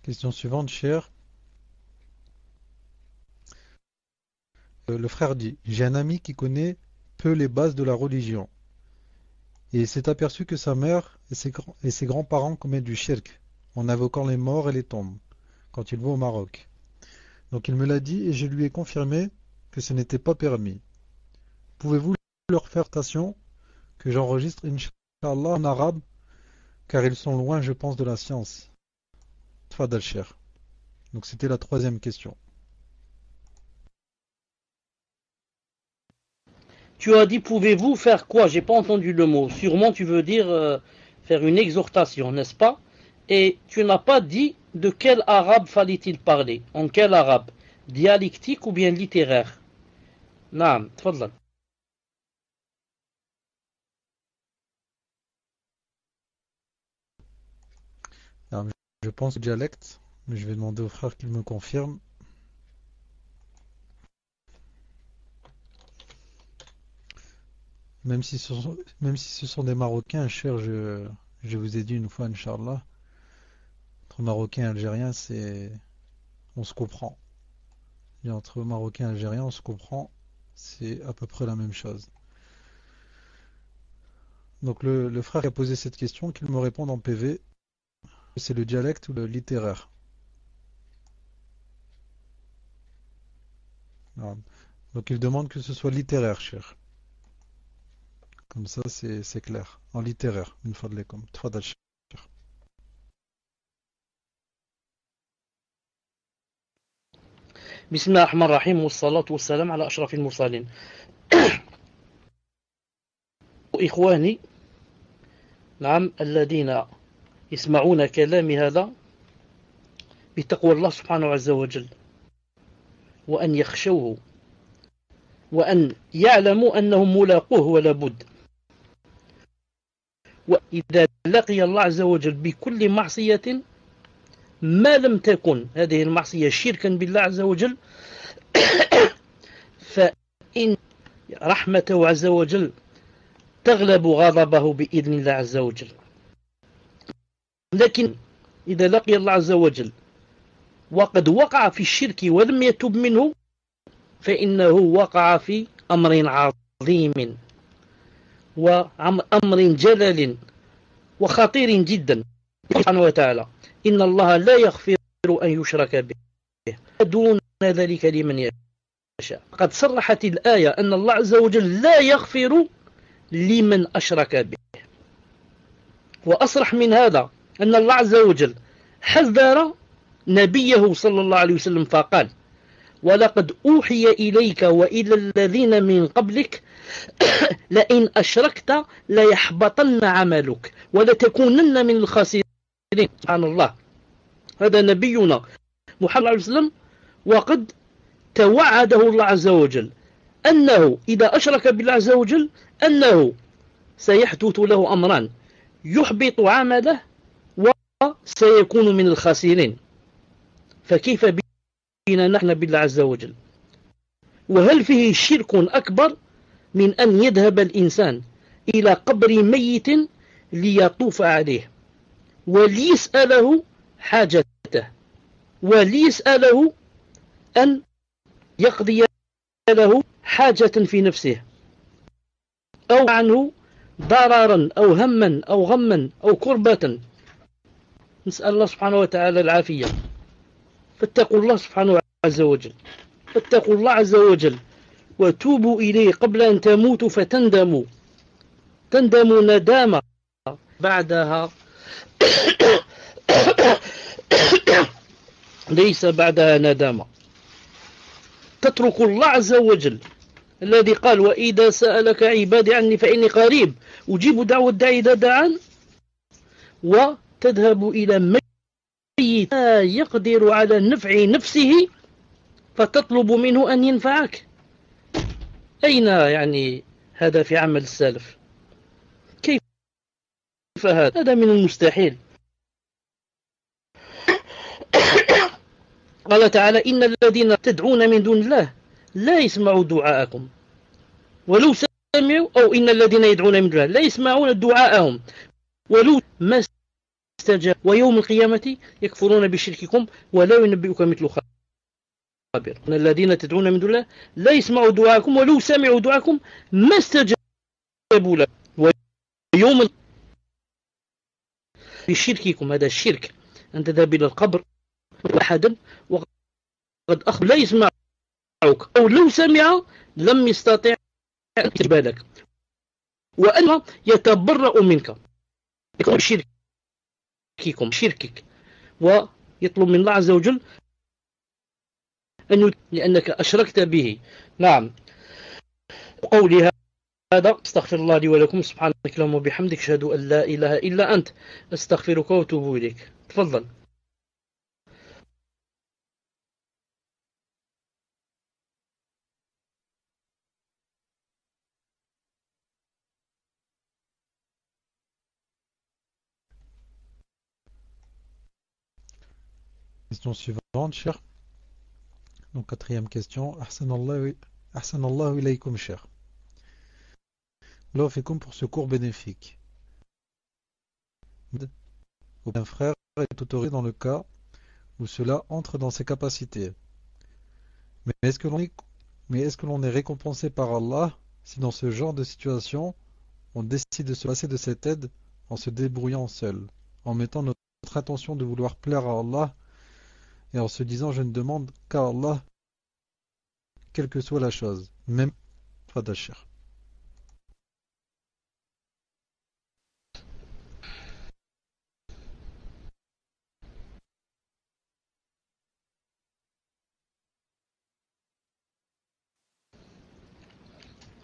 Question suivante, cher. Le frère dit, j'ai un ami qui connaît peu les bases de la religion. Et il s'est aperçu que sa mère et ses grands-parents commettent du shirk, en invoquant les morts et les tombes, quand il va au Maroc. Donc il me l'a dit et je lui ai confirmé que ce n'était pas permis. Pouvez-vous leur faire attention que j'enregistre Inch'Allah en arabe, car ils sont loin, je pense, de la science. Tfadal cher. Donc c'était la troisième question. Tu as dit, pouvez-vous faire quoi? J'ai pas entendu le mot. Sûrement, tu veux dire faire une exhortation, n'est-ce pas? Et tu n'as pas dit de quel arabe fallait-il parler. En quel arabe? Dialectique ou bien littéraire? Naam, tfadlal. Je pense au dialecte, mais je vais demander au frère qu'il me confirme. Même si ce sont des Marocains, cher, je vous ai dit une fois, Inch'Allah, entre Marocains et Algériens, on se comprend. Et entre Marocains et Algériens, on se comprend, c'est à peu près la même chose. Donc le frère qui a posé cette question, qu'il me réponde en PV, c'est le dialecte ou le littéraire. Voilà. Donc il demande que ce soit littéraire, cher. Comme ça, c'est clair. En littéraire, une fois de l'école. Tfadal, cher. بسم الله الرحمن الرحيم والصلاة والسلام على أشرف المرسلين. إخواني نعم الذين يسمعون كلامي هذا بتقوى الله سبحانه عز وجل وأن يخشوه وأن يعلموا أنهم ملاقوه ولا بد. وإذا لقي الله عز وجل بكل معصية ما لم تكن هذه المعصية شركا بالله عز وجل فإن رحمته عز وجل تغلب غضبه بإذن الله عز وجل. لكن إذا لقي الله عز وجل وقد وقع في الشرك ولم يتب منه فإنه وقع في أمر عظيم وأمر جلل وخطير جدا. سبحانه وتعالى إن الله لا يغفر أن يشرك به دون ذلك لمن يشاء. قد صرحت الآية أن الله عز وجل لا يغفر لمن أشرك به، وأصرح من هذا أن الله عز وجل حذر نبيه صلى الله عليه وسلم فقال: ولقد أوحي إليك وإلى الذين من قبلك لئن أشركت ليحبطن عملك ولتكونن من الخاسرين. سبحان الله، هذا نبينا محمد عليه وسلم، وقد توعده الله عز وجل أنه إذا أشرك بالله عز وجل أنه سيحدث له أمران: يحبط عمله وسيكون من الخاسرين. فكيف بنا نحن بالله عز وجل؟ وهل فيه شرك أكبر من أن يذهب الإنسان إلى قبر ميت ليطوف عليه وليسأله حاجته وليسأله أن يقضي له حاجة في نفسه أو عنه ضررا أو هما أو غما أو كربة؟ نسأل الله سبحانه وتعالى العافية. فاتقوا الله سبحانه عز وجل، فاتقوا الله عز وجل وتوبوا إليه قبل أن تموتوا فتندموا ندامة بعدها ليس بعدها ندامة. تترك الله عز وجل الذي قال: وإذا سألك عبادي عني فإني قريب أجيب دعوة الداعي إذا دعان، وتذهب إلى ميت لا يقدر على نفع نفسه فتطلب منه أن ينفعك. أين يعني هذا في عمل السلف؟ كيف هذا من المستحيل. قال تعالى: إن الذين تدعون من دون الله لا يسمعوا دعاءكم ولو سمعوا، أو إن الذين يدعون من دون الله لا يسمعون دعاءهم ولو ما استجاب ويوم القيامة يكفرون بشرككم ولا ينبئك مثل خبير. إن الذين تدعون من دون الله لا يسمعوا دعاءكم ولو سمعوا دعاءكم ما استجابوا له ويوم بشرككم. هذا الشرك أن تذهب إلى القبر أحدا وقد أخبر لا يسمعك، أو لو سمع لم يستطع أن يستجيب لك، وأن يتبرأ منك شركك ويطلب من الله عز وجل لأنك أشركت به. نعم. قولي هذا استغفر الله لي ولكم، سبحانك اللهم وبحمدك أشهد أن لا إله إلا أنت أستغفرك وأتوب إليك. تفضل. Question suivante, cher. Donc, quatrième question. Ahsanallahu ilaykum, cher. Allah fikum pour ce cours bénéfique. Un frère est autorisé dans le cas où cela entre dans ses capacités. Mais est-ce que l'on est récompensé par Allah si dans ce genre de situation, on décide de se passer de cette aide en se débrouillant seul, en mettant notre intention de vouloir plaire à Allah et en se disant: je ne demande qu'à Allah, quelle que soit la chose, même Fadashir.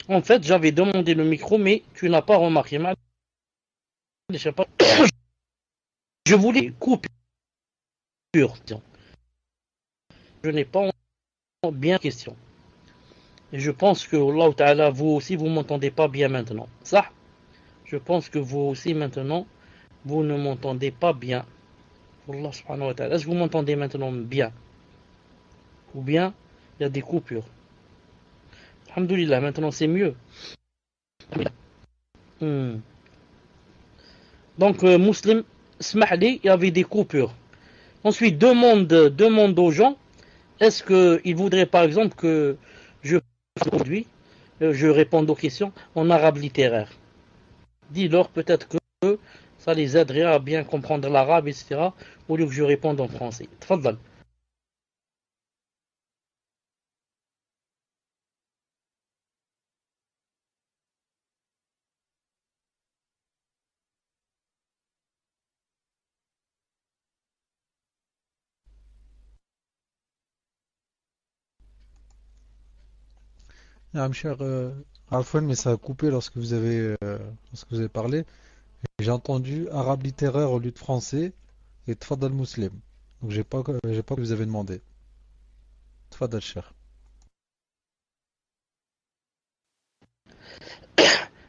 En fait, j'avais demandé le micro, mais tu n'as pas remarqué. Je voulais couper. Je n'ai pas bien question. Et je pense que, Allah Ta'ala, vous aussi, vous m'entendez pas bien maintenant. Ça, je pense que vous aussi, maintenant, vous ne m'entendez pas bien. Allah Subhanahu wa Ta'ala. Est-ce que vous m'entendez maintenant bien? Ou bien, il y a des coupures? Alhamdulillah, maintenant c'est mieux. Hmm. Donc, Muslim, Smahli, il y avait des coupures. Ensuite, demande aux gens, est-ce qu'ils voudraient par exemple que je aujourd'hui, je réponde aux questions en arabe littéraire. Dis-leur peut-être que ça les aiderait à bien comprendre l'arabe, etc. au lieu que je réponde en français. Tfadal. Ah, cher Alfouane, mais ça a coupé lorsque vous avez parlé. J'ai entendu arabe littéraire au lieu de français et Tfadal Muslim. Donc j'ai pas que vous avez demandé. Tfadal cher.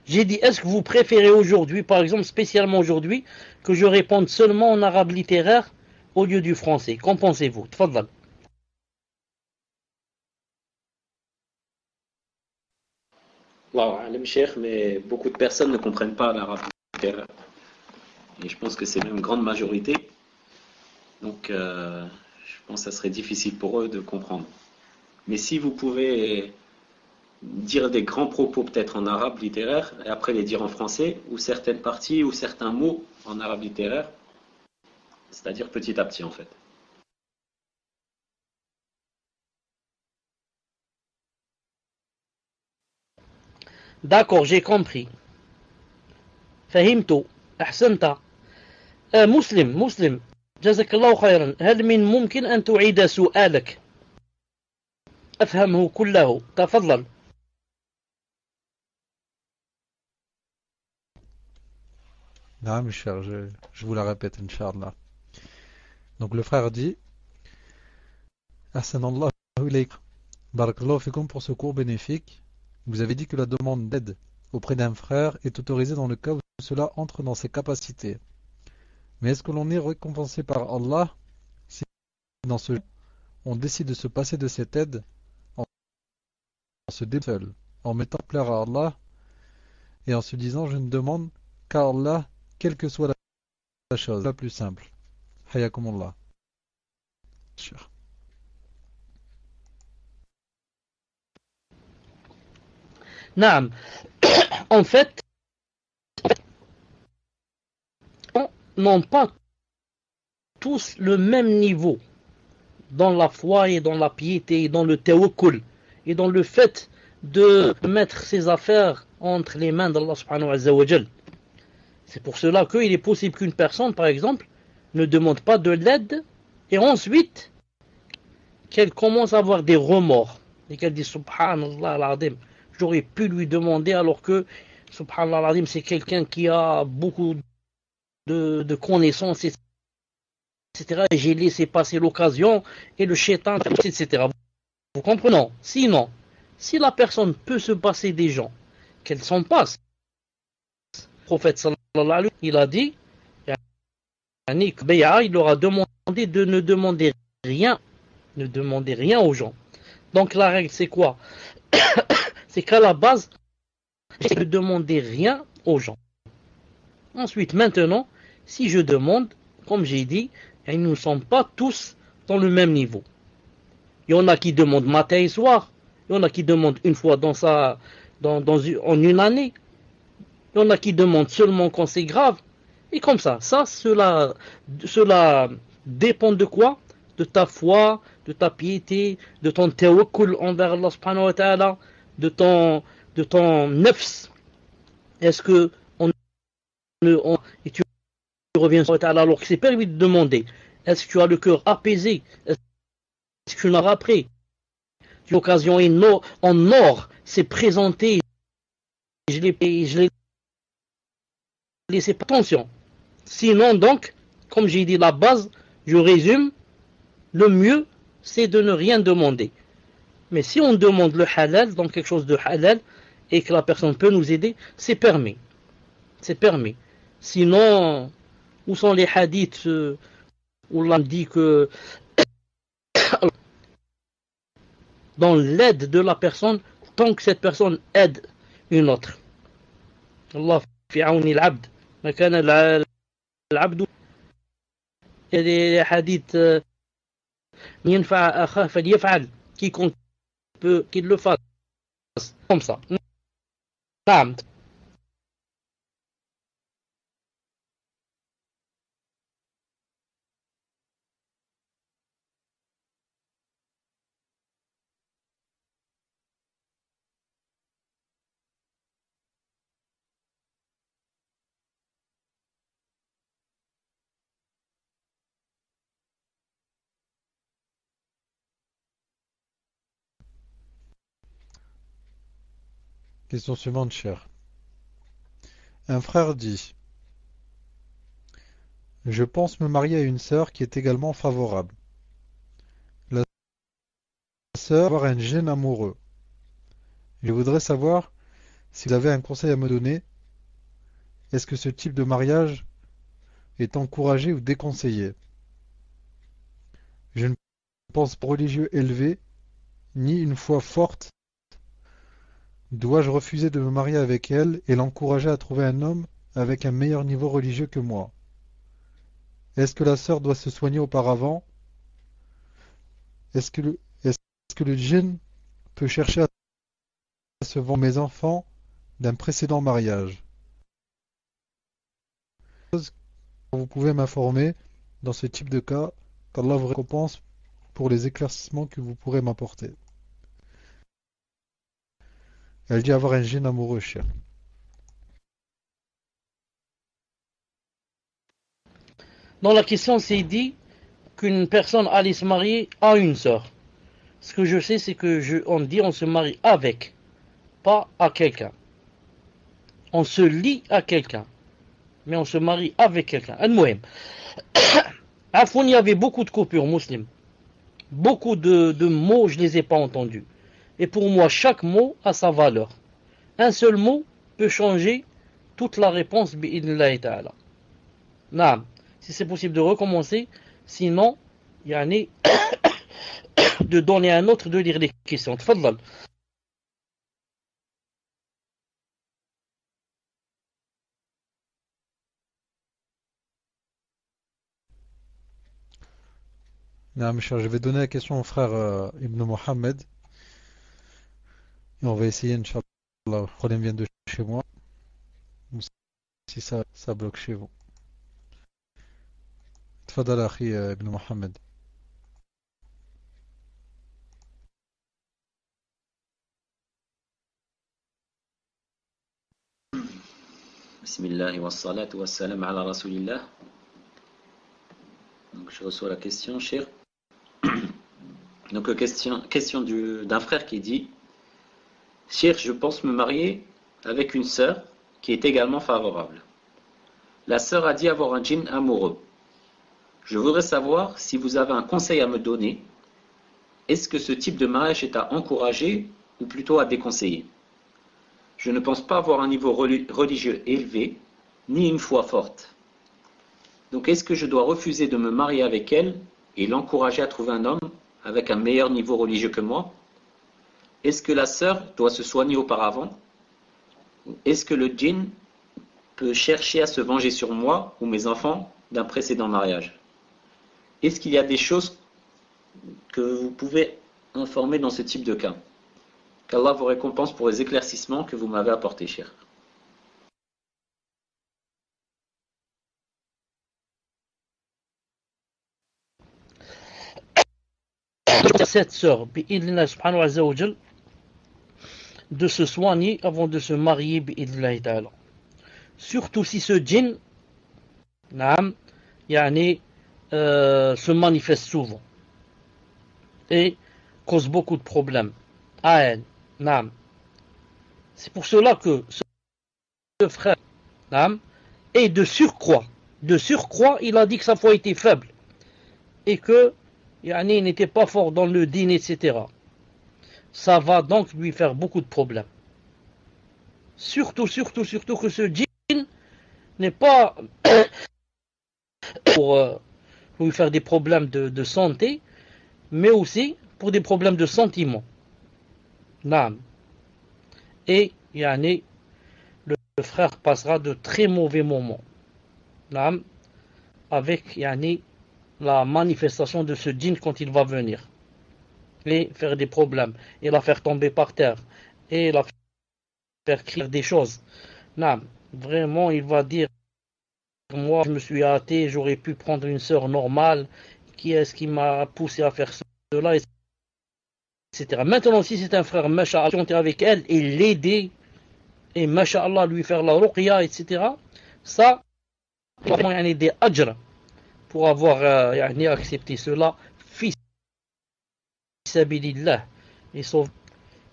J'ai dit, est-ce que vous préférez aujourd'hui, par exemple, spécialement aujourd'hui, que je réponde seulement en arabe littéraire au lieu du français? Qu'en pensez-vous? Tfadal. Wow, alam cheikh, mais beaucoup de personnes ne comprennent pas l'arabe littéraire. Et je pense que c'est même une grande majorité. Donc, je pense que ça serait difficile pour eux de comprendre. Mais si vous pouvez dire des grands propos peut-être en arabe littéraire, et après les dire en français, ou certaines parties, ou certains mots en arabe littéraire, c'est-à-dire petit à petit en fait. D'accord, j'ai compris. فهمت. أحسنت. مسلم جزاك الله خيرا. هل من ممكن أن تعيد سؤالك؟ أفهمه كله. تفضل. Ah, mes chers, je vous la répète, Inch'Allah. Donc le frère dit, Ahsanallahu ilayk. Barakallahu fikum pour ce cours bénéfique. Vous avez dit que la demande d'aide auprès d'un frère est autorisée dans le cas où cela entre dans ses capacités. Mais est-ce que l'on est récompensé par Allah si dans ce cas, on décide de se passer de cette aide en se dédouanant seul, en mettant plaire à Allah et en se disant je ne demande qu'à Allah, quelle que soit la chose la plus simple. Hayakumullah. Cher. Naam. En fait, n'ont pas tous le même niveau dans la foi et dans la piété et dans le tawakkul et dans le fait de mettre ses affaires entre les mains d'Allah subhanahu wa ta'ala. C'est pour cela qu'il est possible qu'une personne, par exemple, ne demande pas de l'aide et ensuite qu'elle commence à avoir des remords et qu'elle dit subhanallah al-azim, j'aurais pu lui demander alors que subhanallah al-azim c'est quelqu'un qui a beaucoup de connaissances, etc. Et j'ai laissé passer l'occasion et le shaitan, etc. Vous comprenez? Sinon, si la personne peut se passer des gens qu'elle s'en passe, le prophète sallallahu alayhi wa sallam, il a dit, il leur a demandé de ne demander rien aux gens. Donc la règle c'est quoi? C'est qu'à la base, je ne demander rien aux gens. Ensuite, maintenant, si je demande, comme j'ai dit, ils ne sont pas tous dans le même niveau. Il y en a qui demandent matin et soir. Il y en a qui demandent une fois en une année. Il y en a qui demandent seulement quand c'est grave. Et comme ça, cela dépend de quoi? De ta foi, de ta piété, de ton tawakkul envers Allah subhanahu wa ta'ala, de ton nefs. Est-ce que et tu reviens sur Allah alors que c'est permis de demander? Est-ce que tu as le cœur apaisé? Est-ce que tu n'auras après? L'occasion en or s'est présentée. Je l'ai laissé. Attention. Sinon, donc, comme j'ai dit la base, je résume, le mieux, c'est de ne rien demander. Mais si on demande le halal, donc quelque chose de halal, et que la personne peut nous aider, c'est permis. C'est permis. Sinon, où sont les hadiths où l'on dit que dans l'aide de la personne, tant que cette personne aide une autre. Allah في عون العبد ما كان العبد حديث ينفع أخاه فليفعل quiconque peut qu'il le fasse comme ça. نعم. Question suivante, cher. Un frère dit: je pense me marier à une sœur qui est également favorable. La sœur va avoir un gène amoureux. Je voudrais savoir si vous avez un conseil à me donner. Est-ce que ce type de mariage est encouragé ou déconseillé? Je ne pense pas religieux élevé, ni une foi forte. Dois-je refuser de me marier avec elle et l'encourager à trouver un homme avec un meilleur niveau religieux que moi? Est-ce que la sœur doit se soigner auparavant? Est-ce que le djinn peut chercher à se vendre mes enfants d'un précédent mariage? Vous pouvez m'informer dans ce type de cas, qu'Allah vous récompense pour les éclaircissements que vous pourrez m'apporter. Elle dit avoir un gène amoureux, cher. Dans la question, c'est dit qu'une personne allait se marier à une sœur. Ce que je sais, c'est que on dit on se marie avec, pas à quelqu'un. On se lie à quelqu'un, mais on se marie avec quelqu'un. Al-Muhim. Il y avait beaucoup de coupures musulmanes. Beaucoup de mots, je ne les ai pas entendus. Et pour moi, chaque mot a sa valeur. Un seul mot peut changer toute la réponse, bi'idnillahi ta'ala. Naam. Si c'est possible de recommencer, sinon, il y a de donner à un autre de lire les questions. Tfadlal. Non, mes chers, je vais donner la question au frère Ibn Mohammed. Et on va essayer, Inch'Allah, le problème vient de chez moi. Ou si ça bloque chez vous. تفضل أخي ابن محمد. Bismillah wa salatu wa salam ala rasulillah. Donc je reçois la question, cher. Donc question d'un frère qui dit: cher, je pense me marier avec une sœur qui est également favorable. La sœur a dit avoir un djinn amoureux. Je voudrais savoir si vous avez un conseil à me donner. Est-ce que ce type de mariage est à encourager ou plutôt à déconseiller? Je ne pense pas avoir un niveau religieux élevé, ni une foi forte. Donc est-ce que je dois refuser de me marier avec elle et l'encourager à trouver un homme avec un meilleur niveau religieux que moi? Est-ce que la sœur doit se soigner auparavant? Est-ce que le djinn peut chercher à se venger sur moi ou mes enfants d'un précédent mariage? Est-ce qu'il y a des choses que vous pouvez informer dans ce type de cas? Qu'Allah vous récompense pour les éclaircissements que vous m'avez apportés, cher. Cette sœur, bi'idhnillah subhanahu wa ta'ala, de se soigner avant de se marier, bi'idhnillah ta'ala. Surtout si ce djinn, naam, se manifeste souvent et cause beaucoup de problèmes à elle. Naam. C'est pour cela que ce frère, naam, est de surcroît, il a dit que sa foi était faible et que il n'était pas fort dans le dîner, etc. Ça va donc lui faire beaucoup de problèmes. Surtout que ce djinn n'est pas pour lui faire des problèmes de santé, mais aussi pour des problèmes de sentiments. Naam. Et le frère passera de très mauvais moments. Naam, avec la manifestation de ce djinn quand il va venir. Et faire des problèmes. Et la faire tomber par terre. Et la faire crier des choses. Naam, vraiment, il va dire, moi, je me suis hâté, j'aurais pu prendre une sœur normale. Qui est-ce qui m'a poussé à faire cela, etc. Maintenant, si c'est un frère, masha'Allah, chanter avec elle et l'aider, et masha'Allah, lui faire la ruqya, etc. Ça, il y a des ajr pour avoir accepté cela, fi sabilillah, et sauf.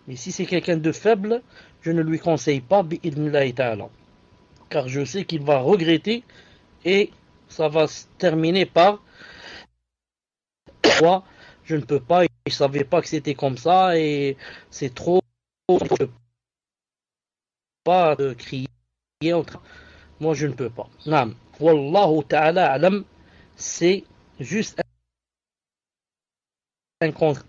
Mais si c'est quelqu'un de faible, je ne lui conseille pas bi'idnillahi ta'ala, car je sais qu'il va regretter et ça va se terminer par moi, je ne peux pas, je savais pas que c'était comme ça et c'est trop, je ne peux pas crier. Moi, je ne peux pas. Naam. Wallahu ta'ala alam, c'est juste un contre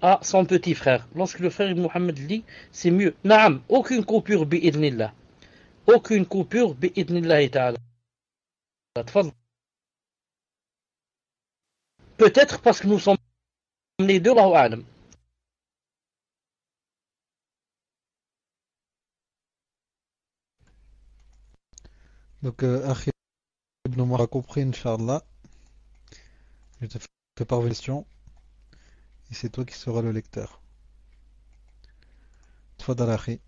à son petit frère. Lorsque le frère Ibn Muhammad dit, c'est mieux. Naam, aucune coupure bi'idnillah. Aucune coupure bi'idnillah ta'ala. Peut-être parce que nous sommes les deux, Allahu a'lam. Donc, Akhi Ibn Omar a compris, Inch'Allah. Je te fais parvenir une question. Et c'est toi qui seras le lecteur. Tfadal Akhi.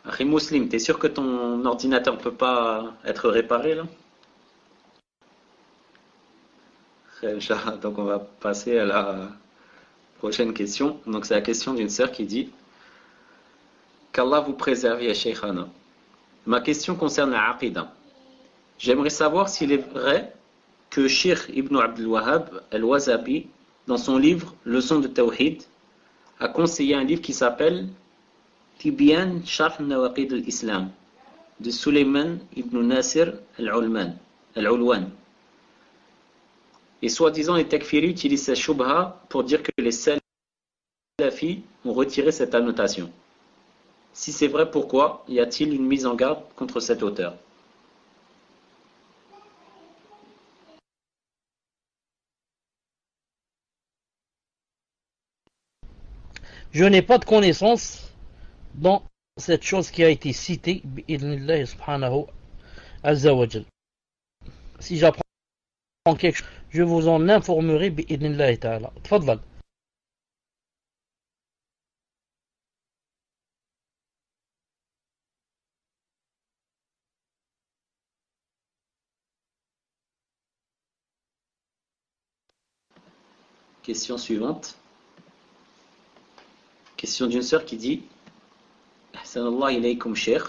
Akhi Muslim, t'es sûr que ton ordinateur ne peut pas être réparé là? Inch'Allah. Donc on va passer à la prochaine question. Donc c'est la question d'une sœur qui dit: qu'Allah vous préserve, ya Shaykhana. Ma question concerne la Aqidah. J'aimerais savoir s'il est vrai que Cheikh Ibn Abdul Wahhab al-Wazabi, dans son livre Leçon de Tawhid, a conseillé un livre qui s'appelle Tibyan Sharh Nawaqid al-Islam de Sulayman ibn Nasir al-Ulwan. Et soi-disant, les takfiri utilisent cette shubha pour dire que les salafis ont retiré cette annotation. Si c'est vrai, pourquoi y a-t-il une mise en garde contre cet auteur? Je n'ai pas de connaissance dans cette chose qui a été citée, bi'idnillahi subhanahu azza wa jal. Si j'apprends quelque chose, je vous en informerai bi'idnillahi ta'ala. Tfadlal. Question suivante. Question d'une sœur qui dit: Ahsanallah ilaykum Cheikh.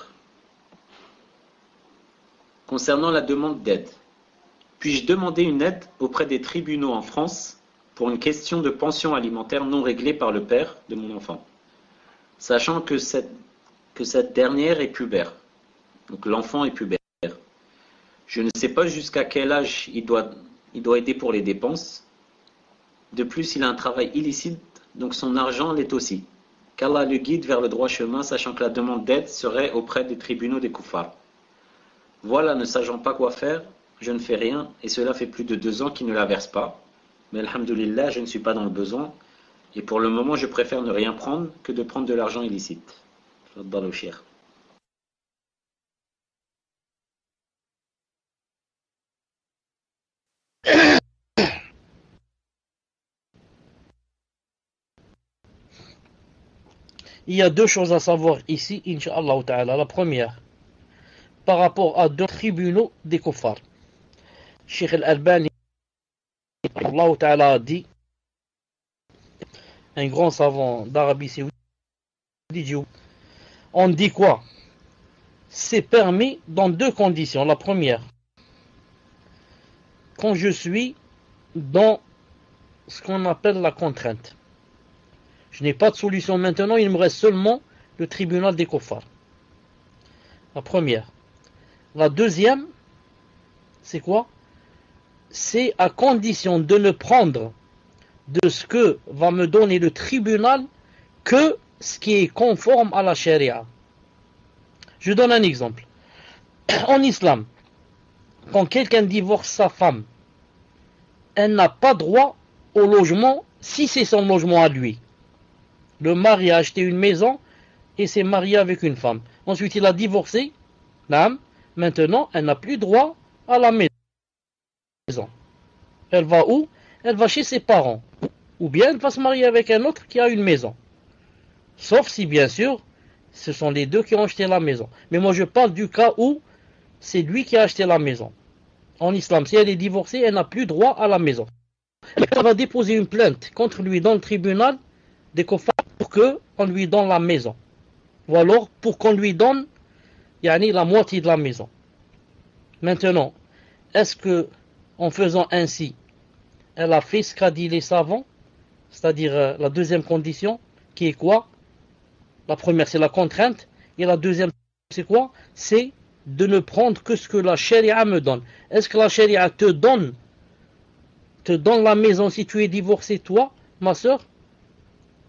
Concernant la demande d'aide, puis-je demander une aide auprès des tribunaux en France pour une question de pension alimentaire non réglée par le père de mon enfant, sachant que cette dernière est pubère, donc l'enfant est pubère. Je ne sais pas jusqu'à quel âge il doit aider pour les dépenses. De plus, il a un travail illicite, donc son argent l'est aussi. Qu'Allah le guide vers le droit chemin, sachant que la demande d'aide serait auprès des tribunaux des koufars. Voilà, ne sachant pas quoi faire, je ne fais rien, et cela fait plus de 2 ans qu'il ne la verse pas. Mais alhamdoulilah, je ne suis pas dans le besoin, et pour le moment, je préfère ne rien prendre que de prendre de l'argent illicite. Faddal au cheikh. Il y a deux choses à savoir ici, Inch'Allah ta'ala. La première, par rapport à deux tribunaux des kuffars. Cheikh Al-Albani, Allah ta'ala a dit, un grand savant d'Arabie Saoudite, on dit quoi? C'est permis dans deux conditions. La première, quand je suis dans ce qu'on appelle la contrainte. Je n'ai pas de solution maintenant, il me reste seulement le tribunal des kuffars. La première. La deuxième, c'est quoi? C'est à condition de ne prendre de ce que va me donner le tribunal que ce qui est conforme à la charia. Je donne un exemple. En islam, quand quelqu'un divorce sa femme, elle n'a pas droit au logement si c'est son logement à lui. Le mari a acheté une maison et s'est marié avec une femme. Ensuite, il a divorcé. Maintenant, elle n'a plus droit à la maison. Elle va où? Elle va chez ses parents. Ou bien elle va se marier avec un autre qui a une maison. Sauf si, bien sûr, ce sont les deux qui ont acheté la maison. Mais moi, je parle du cas où c'est lui qui a acheté la maison. En islam, si elle est divorcée, elle n'a plus droit à la maison. Elle va déposer une plainte contre lui dans le tribunal des kuffar pour qu'on lui donne la maison. Ou alors pour qu'on lui donne la moitié de la maison. Maintenant, est-ce que en faisant ainsi, elle a fait ce qu'a dit les savants, c'est-à-dire la deuxième condition, qui est quoi? La première, c'est la contrainte, et la deuxième, c'est quoi? C'est de ne prendre que ce que la charia me donne. Est-ce que la charia te donne la maison si tu es divorcé, toi, ma soeur,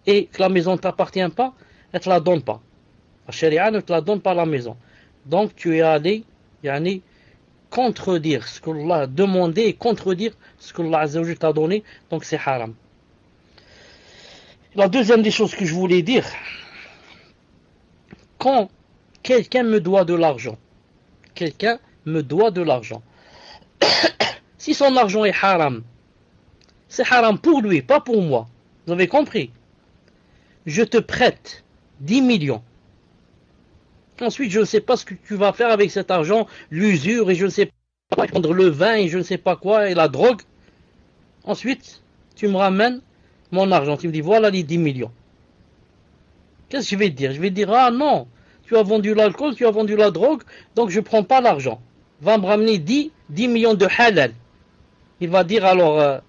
et que la maison ne t'appartient pas? Elle ne te la donne pas. La charia ne te la donne pas, la maison. Donc tu es allé contredire ce que Allah a demandé et contredire ce que Allah Azza wa Jalla t'a donné, donc c'est haram. La deuxième des choses que je voulais dire, quand quelqu'un me doit de l'argent, si son argent est haram, c'est haram pour lui, pas pour moi. Vous avez compris? Je te prête 10 millions. Ensuite, je ne sais pas ce que tu vas faire avec cet argent, l'usure, et je ne sais pas, prendre le vin, et je ne sais pas quoi, et la drogue. Ensuite, tu me ramènes mon argent. Tu me dis, voilà les 10 millions. Qu'est-ce que je vais te dire? Je vais te dire, ah non, tu as vendu l'alcool, tu as vendu la drogue, donc je ne prends pas l'argent. Va me ramener 10 millions de halal. Il va dire, alors,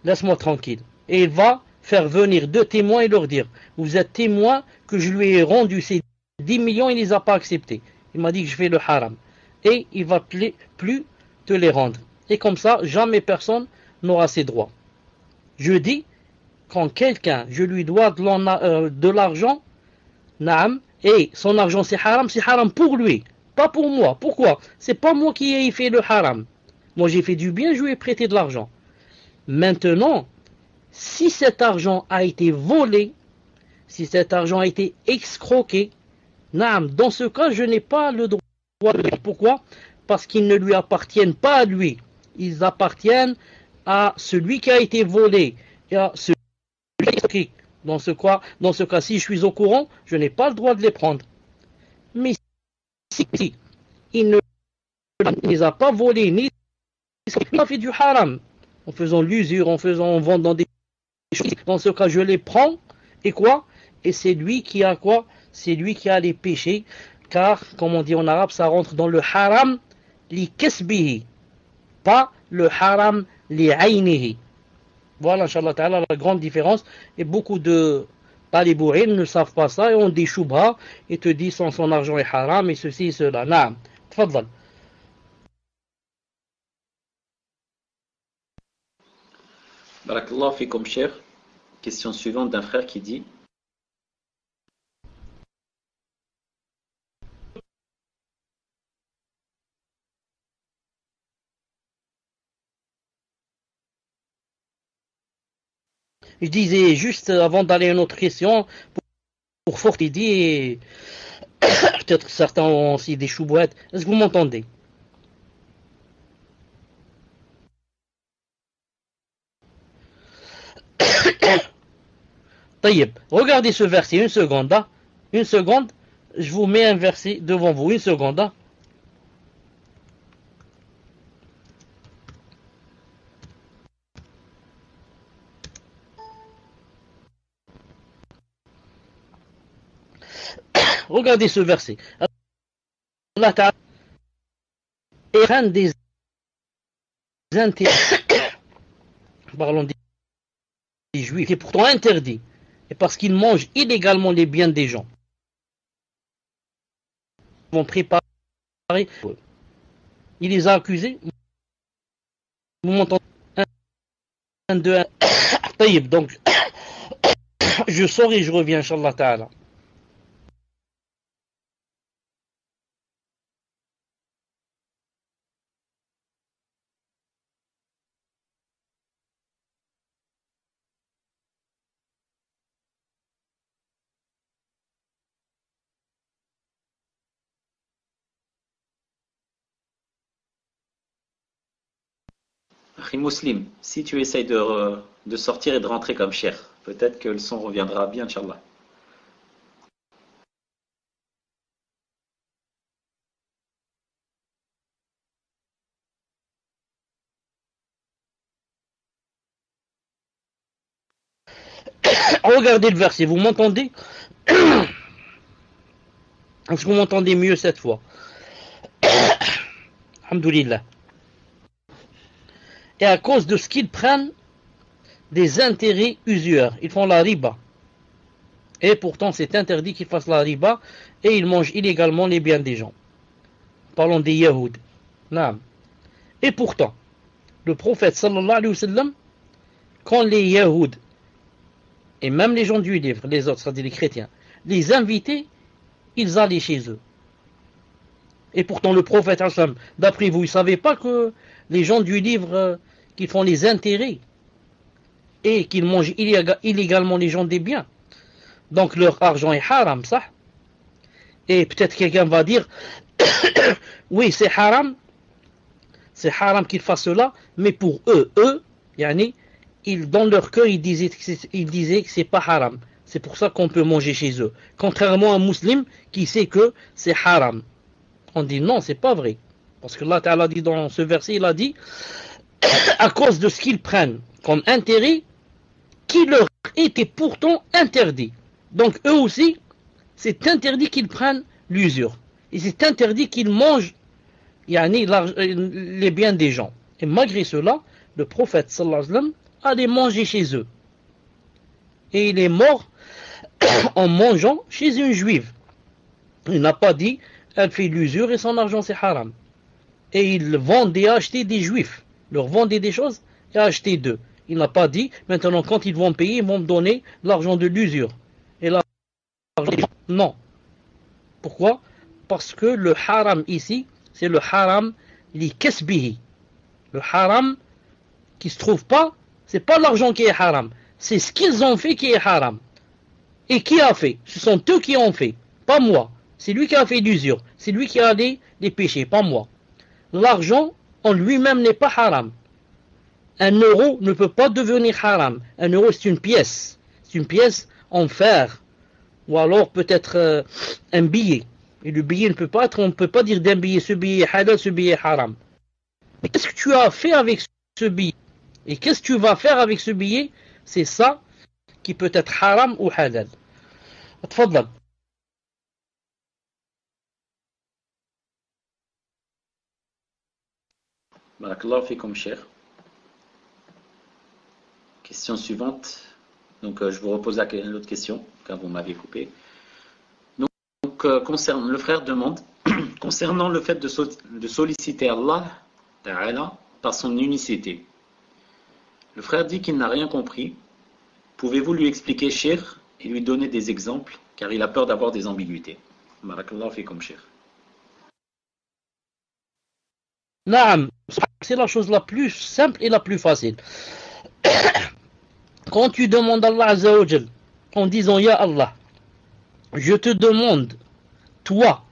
laisse-moi tranquille. Et il va faire venir 2 témoins et leur dire, vous êtes témoins que je lui ai rendu ces 10 millions, il ne les a pas acceptés. Il m'a dit que je fais le haram. Et il ne va plus te les rendre. Et comme ça, jamais personne n'aura ses droits. Je dis, quand quelqu'un, je lui dois de l'argent, et son argent c'est haram pour lui, pas pour moi. Pourquoi? C'est pas moi qui ai fait le haram. Moi j'ai fait du bien, je lui ai prêté de l'argent. Maintenant, si cet argent a été volé, si cet argent a été escroqué, dans ce cas, je n'ai pas le droit de le faire. Pourquoi? Parce qu'ils ne lui appartiennent pas à lui. Ils appartiennent à celui qui a été volé et à celui qui a été escroqué. Dans ce cas, si je suis au courant, je n'ai pas le droit de les prendre. Mais si il ne les a pas volés, ni il a fait du haram, en faisant l'usure, en vendant des choses, dans ce cas, je les prends, et quoi? Et c'est lui qui a quoi? C'est lui qui a les péchés, car, comme on dit en arabe, ça rentre dans le haram li kasbihi, pas le haram li aynihi. Voilà, Inch'Allah Ta'ala, la grande différence. Et beaucoup de talibouins ne savent pas ça et ont des choubha et te disent son argent est haram et ceci et cela. Naam. Tfadal. Barakallah fikum cher. Question suivante d'un frère qui dit: Je disais juste avant d'aller à une autre question, pour fortifier, peut-être certains ont aussi des choubouettes. Est-ce que vous m'entendez? Taïeb, regardez ce verset, une seconde, hein. Une seconde, je vous mets un verset devant vous, une seconde. Hein. Regardez ce verset. Allah Ta'ala est un des interdits, parlons des juifs, qui est pourtant interdit, et parce qu'ils mangent illégalement les biens des gens. Ils vont préparer. Il les a accusés. Vous m'entendez? 2. طيب, donc, je sors et je reviens, Inch'Allah Ta'ala. Akhi Muslim, si tu essayes de sortir et de rentrer comme cher, peut-être que le son reviendra bien, Inch'Allah. Regardez le verset, vous m'entendez? Est-ce que vous m'entendez mieux cette fois? Alhamdulillah. Et à cause de ce qu'ils prennent des intérêts usuels, ils font la riba. Et pourtant c'est interdit qu'ils fassent la riba et ils mangent illégalement les biens des gens. Parlons des Yahoud. Et pourtant, le prophète sallallahu alayhi wa sallam, quand les Yahoud et même les gens du livre, les autres, c'est-à-dire les chrétiens, les invitaient, ils allaient chez eux. Et pourtant le prophète, d'après vous, il ne savait pas que les gens du livre qui font les intérêts et qu'ils mangent illégalement les gens des biens. Donc leur argent est haram, ça. Et peut-être quelqu'un va dire, oui, c'est haram qu'ils fassent cela, mais pour eux, dans leur cœur, ils disaient que c'est pas haram. C'est pour ça qu'on peut manger chez eux. Contrairement à un musulman qui sait que c'est haram. On dit non, c'est pas vrai. Parce que Allah Ta'ala dit dans ce verset, il a dit, à cause de ce qu'ils prennent comme intérêt, qui leur était pourtant interdit. Donc eux aussi, c'est interdit qu'ils prennent l'usure. Et c'est interdit qu'ils mangent les biens des gens. Et malgré cela, le prophète sallallahu alayhi wa sallam allait manger chez eux. Et il est mort en mangeant chez une juive. Il n'a pas dit, elle fait l'usure et son argent c'est haram. Et il vendait et achetait des juifs. Leur vendait des choses et achetait d'eux. Il n'a pas dit, maintenant quand ils vont payer, ils vont me donner l'argent de l'usure. Et l'argent, non. Pourquoi? Parce que le haram ici, c'est le haram li kasbihi. Le haram qui se trouve pas, c'est pas l'argent qui est haram, c'est ce qu'ils ont fait qui est haram. Et qui a fait? Ce sont eux qui ont fait, pas moi. C'est lui qui a fait l'usure, c'est lui qui a les péchés, pas moi. L'argent en lui-même n'est pas haram. 1 euro ne peut pas devenir haram. 1 euro c'est une pièce. C'est une pièce en fer. Ou alors peut-être un billet. Et le billet ne peut pas être, on ne peut pas dire d'un billet, ce billet est halal, ce billet est haram. Mais qu'est-ce que tu as fait avec ce billet? Et qu'est-ce que tu vas faire avec ce billet? C'est ça qui peut être haram ou halal. Tfadlal. Barakallahu fikum, cher. Question suivante. Donc, je vous repose l'autre question, car vous m'avez coupé. Donc, le frère demande, concernant le fait de solliciter Allah Ta'ala par son unicité. Le frère dit qu'il n'a rien compris. Pouvez-vous lui expliquer, cher, et lui donner des exemples, car il a peur d'avoir des ambiguïtés. Barakallahu fikum, cher. Naam, c'est la chose la plus simple et la plus facile. Quand tu demandes à Allah Azza wa Jal, en disant Ya Allah, je te demande, toi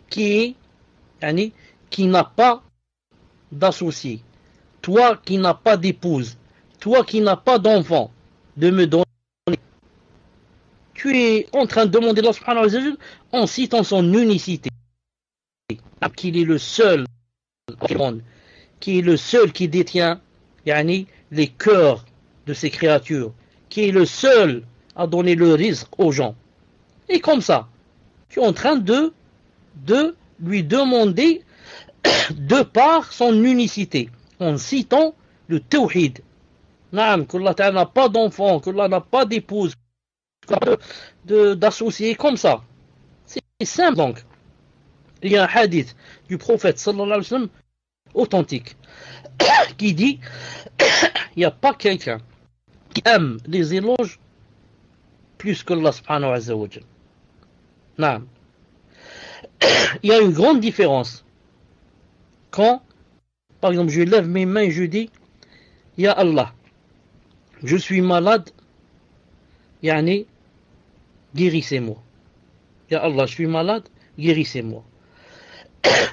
qui n'a pas d'associé, toi qui n'as pas d'épouse, toi qui n'as pas d'enfant, de me donner. Tu es en train de demander Allah subhanahu wa ta'ala en citant son unicité, qu'il est le seul qui détient les cœurs de ses créatures, qui est le seul à donner le risque aux gens. Et comme ça, tu es en train de lui demander de par son unicité, en citant le tawhid. Qu'Allah n'a pas d'enfant, qu'Allah n'a pas d'épouse, d'associer comme ça. C'est simple donc. Il y a un hadith du prophète sallallahu alayhi wa sallam authentique qui dit il n'y a pas quelqu'un qui aime les éloges plus que Allah subhanahu wa ta'ala. Non. Il y a une grande différence quand, par exemple, je lève mes mains et je dis Ya Allah, je suis malade, yani, guérissez-moi. Ya Allah, je suis malade, guérissez-moi.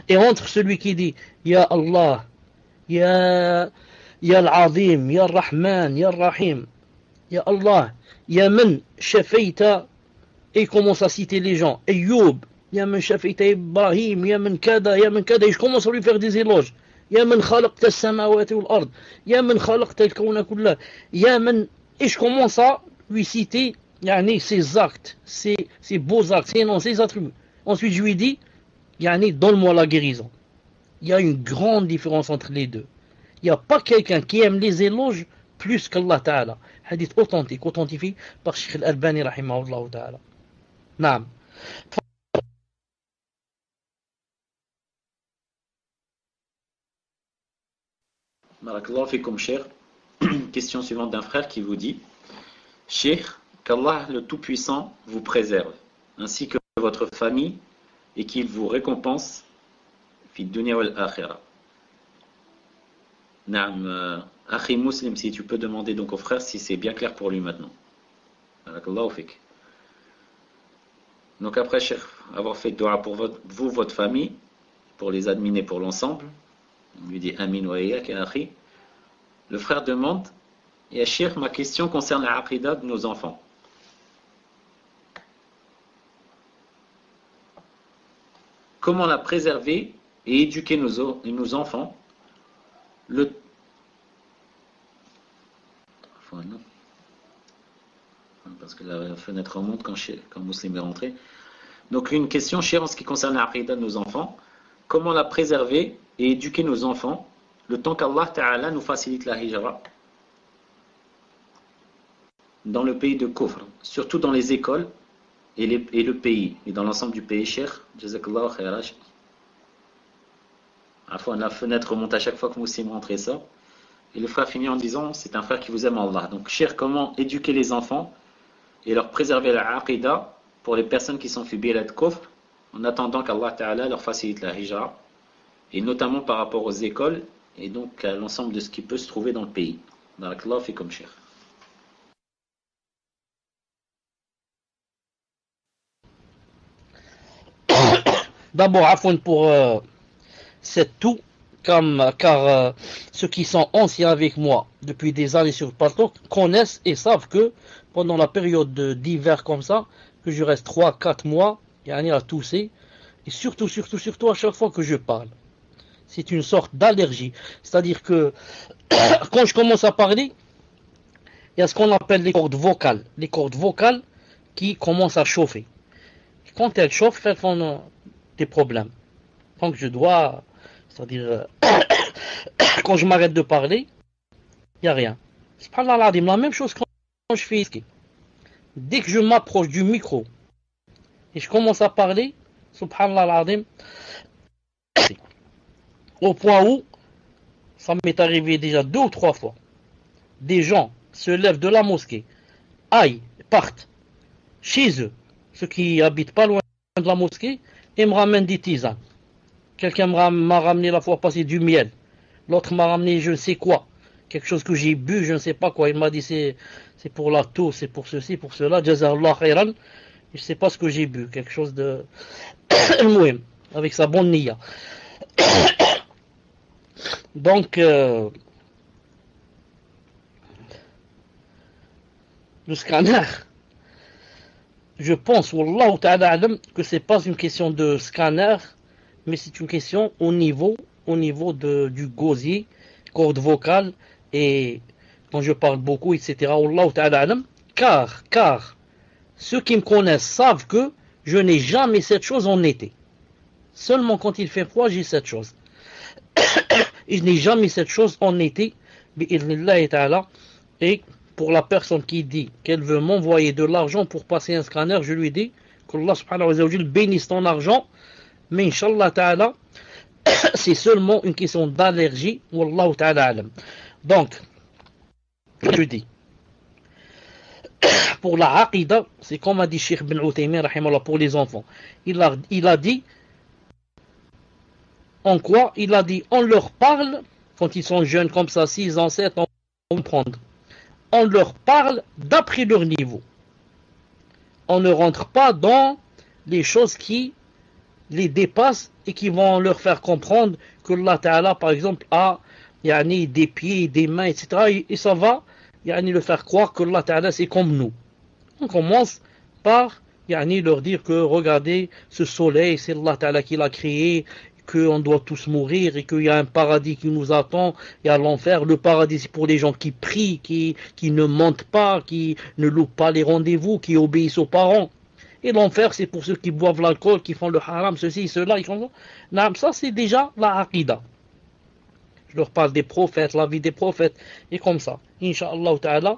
Et entre celui qui dit Ya Allah, Ya Al-Azim, Ya Al-Rahman, Ya Al-Rahim, Ya Allah, Ya Man Shafaita, et il commence à citer les gens, Ayoub, Ya Man Shafaita Ibrahim, Ya Man Kada, Ya Man Kada, et je commence à lui faire des éloges. يا من خلقت السماوات والأرض يا من خلقت الكون كله يا من et je commence à lui citer يعني ses actes ses beaux actes ses noms ses attributs. Ensuite je lui dis يعني donne-moi la guérison. Il y a une grande différence entre les deux. Il n'y a pas quelqu'un qui aime les éloges plus qu'Allah Ta'ala. Hadith authentique authentifié par Sheikh Al-Albani rahimahullah ta'ala. نعم. Barakallahu fikum, cher. Question suivante d'un frère qui vous dit Cheikh, qu'Allah le Tout-Puissant vous préserve, ainsi que votre famille, et qu'il vous récompense fi dunya wal akhirah. Naam, Akhi Muslim, si tu peux demander donc au frère si c'est bien clair pour lui maintenant. Barakallahu fik. Donc après, Cheikh, avoir fait dua pour vous, votre famille, pour les admins et pour l'ensemble, on lui dit Amin wa iyyak ya akhi. Le frère demande Ya Cheikh, ma question concerne la aqidah de nos enfants. Comment la préserver et éduquer nos enfants enfin, non. Parce que la fenêtre remonte quand Muslim est rentré. Donc une question, Cheikh, en ce qui concerne la aqidah de nos enfants. Comment la préserver et éduquer nos enfants le temps qu'Allah Ta'ala nous facilite la hijra dans le pays de Kufr, surtout dans les écoles et le pays, et dans l'ensemble du pays. Cheikh, Jazakallahu khairan. Enfin, la fenêtre remonte à chaque fois que Muslim rentre et sort. Et le frère finit en disant c'est un frère qui vous aime Allah. Donc, Cheikh, comment éduquer les enfants et leur préserver la aqidah pour les personnes qui sont fi bilad Kufr en attendant qu'Allah Ta'ala leur facilite la hijra, et notamment par rapport aux écoles et donc à l'ensemble de ce qui peut se trouver dans le pays. Barakallahu fikum, Cheikh. D'abord, afin pour cette tout, car ceux qui sont anciens avec moi depuis des années sur le plateau connaissent et savent que pendant la période d'hiver comme ça, que je reste 3-4 mois, à tousser, et surtout à chaque fois que je parle. C'est une sorte d'allergie. C'est-à-dire que quand je commence à parler, il y a ce qu'on appelle les cordes vocales. Les cordes vocales qui commencent à chauffer. Et quand elles chauffent, elles font des problèmes. Donc je dois, c'est-à-dire, quand je m'arrête de parler, il n'y a rien. Subhanallah, la même chose quand je fais ici. Dès que je m'approche du micro et je commence à parler, subhanallah, au point où, ça m'est arrivé déjà 2 ou 3 fois, des gens se lèvent de la mosquée, aillent, partent chez eux, ceux qui habitent pas loin de la mosquée, et me ramènent des tisanes. Quelqu'un m'a ramené la fois passée du miel, l'autre m'a ramené je ne sais quoi, quelque chose que j'ai bu, je ne sais pas quoi, il m'a dit c'est pour la toux, c'est pour ceci, pour cela, Jazallah khairan, je ne sais pas ce que j'ai bu, quelque chose de avec sa bonne niya. Donc, le scanner, je pense, wallahu ta'ala alam, que c'est pas une question de scanner, mais c'est une question au niveau du gosier, corde vocale, et quand je parle beaucoup, etc. Wallahu ta'ala alam, car ceux qui me connaissent savent que je n'ai jamais cette chose en été. Seulement quand il fait froid, j'ai cette chose. Et je n'ai jamais cette chose en été, bi'idhnillahi ta'ala. Et pour la personne qui dit qu'elle veut m'envoyer de l'argent pour passer un scanner, je lui dis qu'Allah subhanahu wa ta'ala bénisse ton argent, mais Inch'Allah ta'ala, c'est seulement une question d'allergie. Wallahu ta'ala alam. Donc, je dis, pour la aqida, c'est comme a dit Cheikh Ben Uthaymin, rahimahullah, pour les enfants. Il a dit, en quoi? Il a dit, on leur parle, quand ils sont jeunes comme ça, 6 ans, 7 ans, on prendre. On leur parle d'après leur niveau. On ne rentre pas dans les choses qui les dépassent et qui vont leur faire comprendre que Allah Ta'ala, par exemple, a des pieds, des mains, etc. Et ça va le faire croire que Allah Ta'ala, c'est comme nous. On commence par leur dire que, regardez, ce soleil, c'est Allah Ta'ala qui l'a créé, qu'on doit tous mourir et qu'il y a un paradis qui nous attend, il y a l'enfer. Le paradis, c'est pour les gens qui prient, qui ne mentent pas, qui ne loupent pas les rendez-vous, qui obéissent aux parents. Et l'enfer, c'est pour ceux qui boivent l'alcool, qui font le haram, ceci, cela. Ça, c'est déjà la aqida. Je leur parle des prophètes, la vie des prophètes, et comme ça. Inch'Allah ta'ala.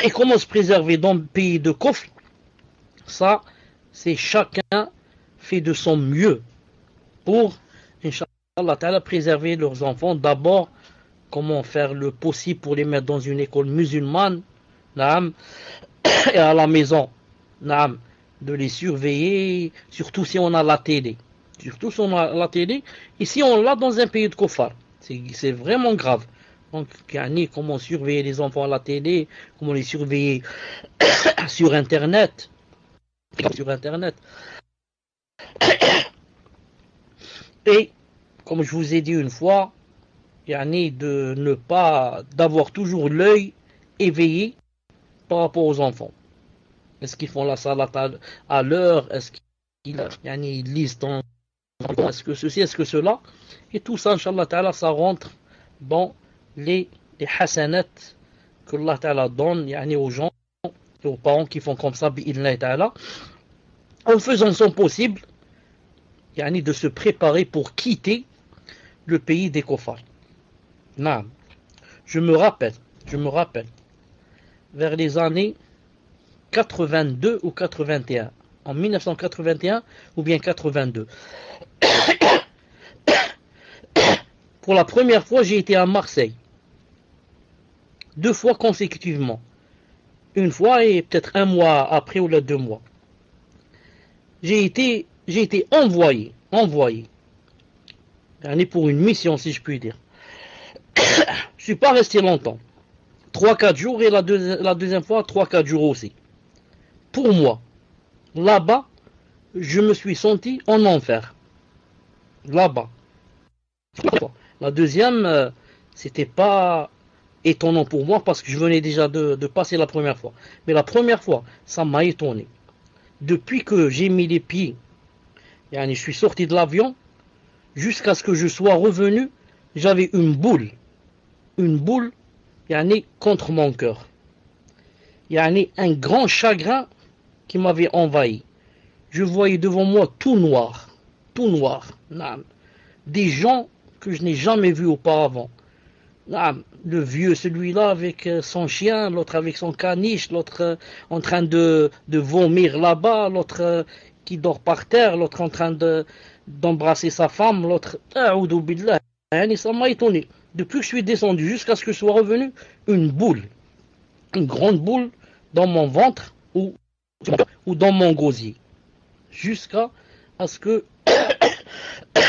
Et comment se préserver dans le pays de Kufr? Ça, c'est chacun fait de son mieux pour, Inch'Allah ta'ala, préserver leurs enfants. D'abord, comment faire le possible pour les mettre dans une école musulmane, et à la maison, de les surveiller, surtout si on a la télé. Surtout si on a la télé, et si on l'a dans un pays de Kufar. C'est vraiment grave. Donc, comment surveiller les enfants à la télé, comment les surveiller sur Internet. Et, comme je vous ai dit une fois, de ne pas, d'avoir toujours l'œil éveillé par rapport aux enfants. Est-ce qu'ils font la salat à l'heure? Est-ce qu'ils lisent dans... Est-ce que ceci, est-ce que cela? Et tout ça, Inch'Allah Ta'ala, ça rentre dans les hasanat que Allah Ta'ala donne aux gens et aux parents qui font comme ça, bi'idhnillah Ta'ala, en faisant son possible de se préparer pour quitter le pays des Kufar. Je me rappelle, vers les années 82 ou 81, en 1981 ou bien 82. Pour la première fois, j'ai été à Marseille. 2 fois consécutivement. Une fois et peut-être 1 mois après ou 2 mois. J'ai été envoyé. Pour une mission, si je puis dire. Je ne suis pas resté longtemps. 3-4 jours et la deuxième fois, 3-4 jours aussi. Pour moi, là-bas, je me suis senti en enfer. Là-bas. La deuxième, c'était pas étonnant pour moi parce que je venais déjà de passer la première fois. Mais la première fois, ça m'a étonné. Depuis que j'ai mis les pieds, je suis sorti de l'avion, jusqu'à ce que je sois revenu, j'avais une boule contre mon cœur. Un grand chagrin qui m'avait envahi. Je voyais devant moi tout noir. Des gens que je n'ai jamais vus auparavant. Le vieux, celui-là avec son chien, l'autre avec son caniche, l'autre en train de vomir là-bas, l'autre qui dort par terre, l'autre en train d'embrasser sa femme, l'autre... Ça m'a étonné. Depuis que je suis descendu jusqu'à ce que je sois revenu, une grande boule dans mon ventre ou dans mon gosier. Jusqu'à ce que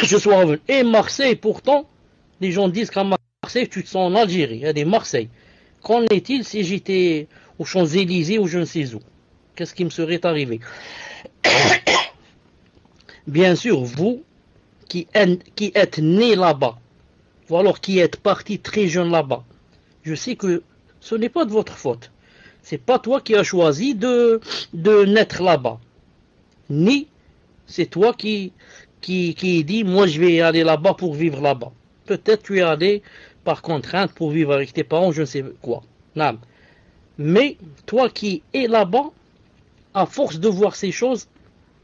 je sois revenu. Et Marseille, pourtant, les gens disent qu'à Marseille, tu te sens en Algérie. Il y a des Marseille. Qu'en est-il si j'étais aux Champs-Élysées ou je ne sais où? Qu'est-ce qui me serait arrivé? Bien sûr, vous qui êtes né là-bas, ou alors qui êtes parti très jeune là-bas, je sais que ce n'est pas de votre faute. C'est pas toi qui as choisi de naître là-bas. Ni c'est toi qui dit, moi je vais aller là-bas pour vivre là-bas. Peut-être tu es allé par contrainte pour vivre avec tes parents, je ne sais quoi. Non. Mais toi qui es là-bas, à force de voir ces choses,